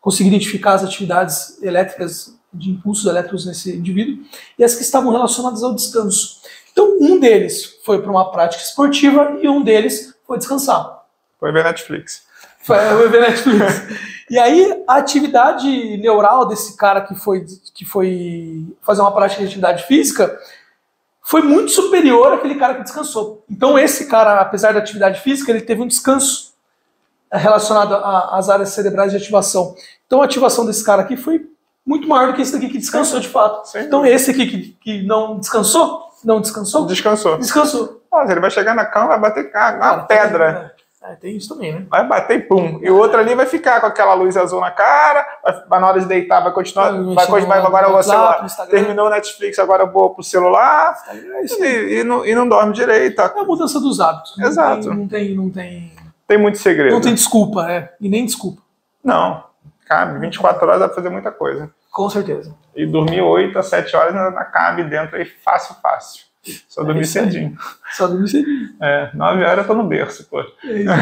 Speaker 2: conseguir identificar as atividades elétricas, de impulsos elétricos nesse indivíduo, e as que estavam relacionadas ao descanso. Então, um deles foi para uma prática esportiva e um deles foi descansar.
Speaker 1: Foi ver Netflix.
Speaker 2: E aí, a atividade neural desse cara que foi fazer uma prática de atividade física foi muito superior àquele cara que descansou. Então, esse cara, apesar da atividade física, ele teve um descanso relacionado às áreas cerebrais de ativação. Então, a ativação desse cara aqui foi muito maior do que esse daqui que descansou de fato. Sim. Então, esse aqui que não descansou, Descansou.
Speaker 1: Ele vai chegar na cama, vai bater uma pedra.
Speaker 2: Tem isso também, né?
Speaker 1: Vai bater e pum. E o outro ali vai ficar com aquela luz azul na cara, vai na hora de deitar, vai continuar, vai agora o celular. Terminou o Netflix, agora eu vou pro celular e não dorme direito.
Speaker 2: É a mudança dos hábitos.
Speaker 1: Exato.
Speaker 2: Não tem
Speaker 1: muito segredo.
Speaker 2: Não tem desculpa, e nem desculpa.
Speaker 1: Não. Cabe 24 horas dá pra fazer muita coisa.
Speaker 2: Com certeza.
Speaker 1: E dormir 8 a 7 horas na cabe dentro aí fácil. Só dormir cedinho.
Speaker 2: Só dormir cedinho.
Speaker 1: 9 horas eu tô no berço, pô.
Speaker 2: É isso aí.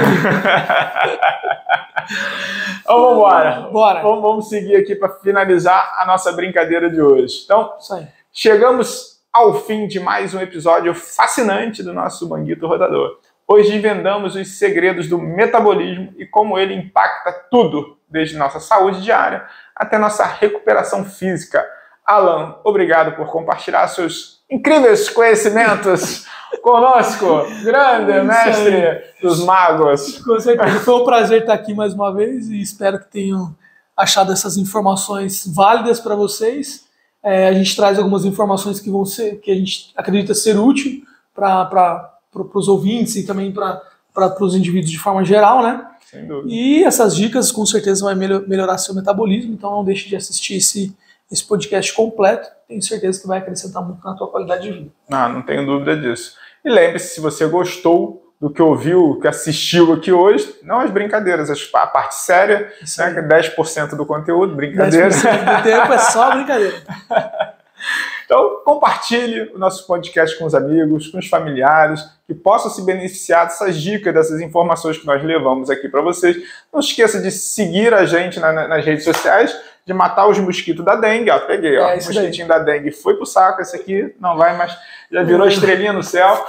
Speaker 1: Então vambora.
Speaker 2: Bora.
Speaker 1: Vamos seguir aqui para finalizar a nossa brincadeira de hoje. Então,
Speaker 2: isso aí.
Speaker 1: Chegamos ao fim de mais um episódio fascinante do nosso Manguito Rodador. Hoje desvendamos os segredos do metabolismo e como ele impacta tudo, desde nossa saúde diária até nossa recuperação física. Alan, obrigado por compartilhar seus incríveis conhecimentos conosco, grande mestre dos magos.
Speaker 2: Com certeza. Foi um prazer estar aqui mais uma vez e espero que tenham achado essas informações válidas para vocês. A gente traz algumas informações que a gente acredita ser útil para os ouvintes e também para os indivíduos de forma geral, né?
Speaker 1: Sem dúvida.
Speaker 2: E essas dicas com certeza vão melhorar seu metabolismo, então não deixe de assistir esse podcast completo. Tenho certeza que vai acrescentar muito na tua qualidade de vida.
Speaker 1: Não tenho dúvida disso. E lembre-se, se você gostou do que ouviu, que assistiu aqui hoje, não as brincadeiras, a parte séria, né, que é 10% do conteúdo, brincadeira.
Speaker 2: 10% do tempo é só brincadeira.
Speaker 1: Então, compartilhe o nosso podcast com os amigos, com os familiares, que possam se beneficiar dessas dicas, dessas informações que nós levamos aqui para vocês. Não esqueça de seguir a gente nas redes sociais, de matar os mosquitos da dengue. Ó, peguei, ó, o mosquitinho da dengue foi pro saco, esse aqui não vai mais, já virou estrelinha no céu.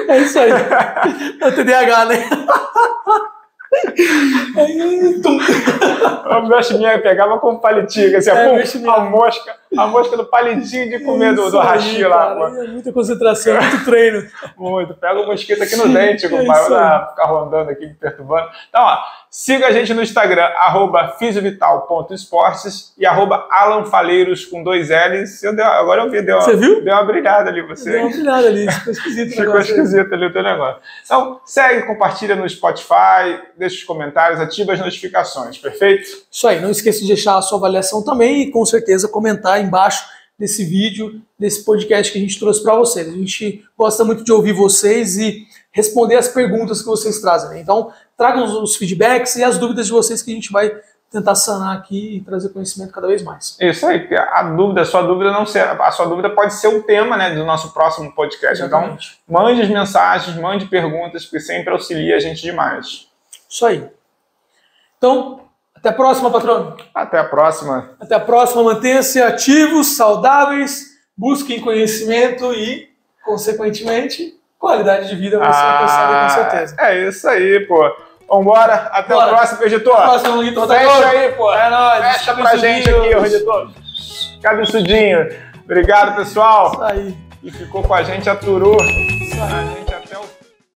Speaker 2: É isso aí. É o TDAH, né?
Speaker 1: A mexinha pegava com palitinho, assim, a mosca no palitinho de comer do hashi lá.
Speaker 2: É muita concentração, muito treino.
Speaker 1: Muito. Pega o mosquito aqui no dente, compadre, ficar rondando aqui, me perturbando. Então, ó, siga a gente no Instagram, @fisiovital.esportes e @alanfaleiros com 2 L's. Agora eu vi,
Speaker 2: você viu?
Speaker 1: Deu uma brilhada ali, você.
Speaker 2: Deu uma brilhada ali, ficou esquisito.
Speaker 1: Ficou esquisito ali o teu negócio. Então, segue, compartilha no Spotify, deixa os comentários, ativa as notificações, perfeito?
Speaker 2: Isso aí, não esqueça de deixar a sua avaliação também e com certeza comentar embaixo desse vídeo, desse podcast que a gente trouxe para vocês. A gente gosta muito de ouvir vocês e responder as perguntas que vocês trazem, né? Então, tragam os feedbacks e as dúvidas de vocês que a gente vai tentar sanar aqui e trazer conhecimento cada vez mais.
Speaker 1: Isso aí, a sua dúvida pode ser o tema, né, do nosso próximo podcast.
Speaker 2: Exatamente.
Speaker 1: Então, mande as mensagens, mande perguntas, que sempre auxilia a gente demais.
Speaker 2: Isso aí. Então, até a próxima, patrono.
Speaker 1: Até a próxima.
Speaker 2: Até a próxima. Mantenham-se ativos, saudáveis, busquem conhecimento e, consequentemente, qualidade de vida vai ser alcançada com certeza.
Speaker 1: É isso aí, pô. Vambora. Até o próximo, editor.
Speaker 2: Até o próximo, Manguito
Speaker 1: Rodador. Fecha aí, pô.
Speaker 2: É nóis.
Speaker 1: Fecha pra gente aqui, editor. Cabeçudinho. Obrigado, pessoal.
Speaker 2: Isso aí.
Speaker 1: E ficou com a gente, aturou.
Speaker 2: Isso aí.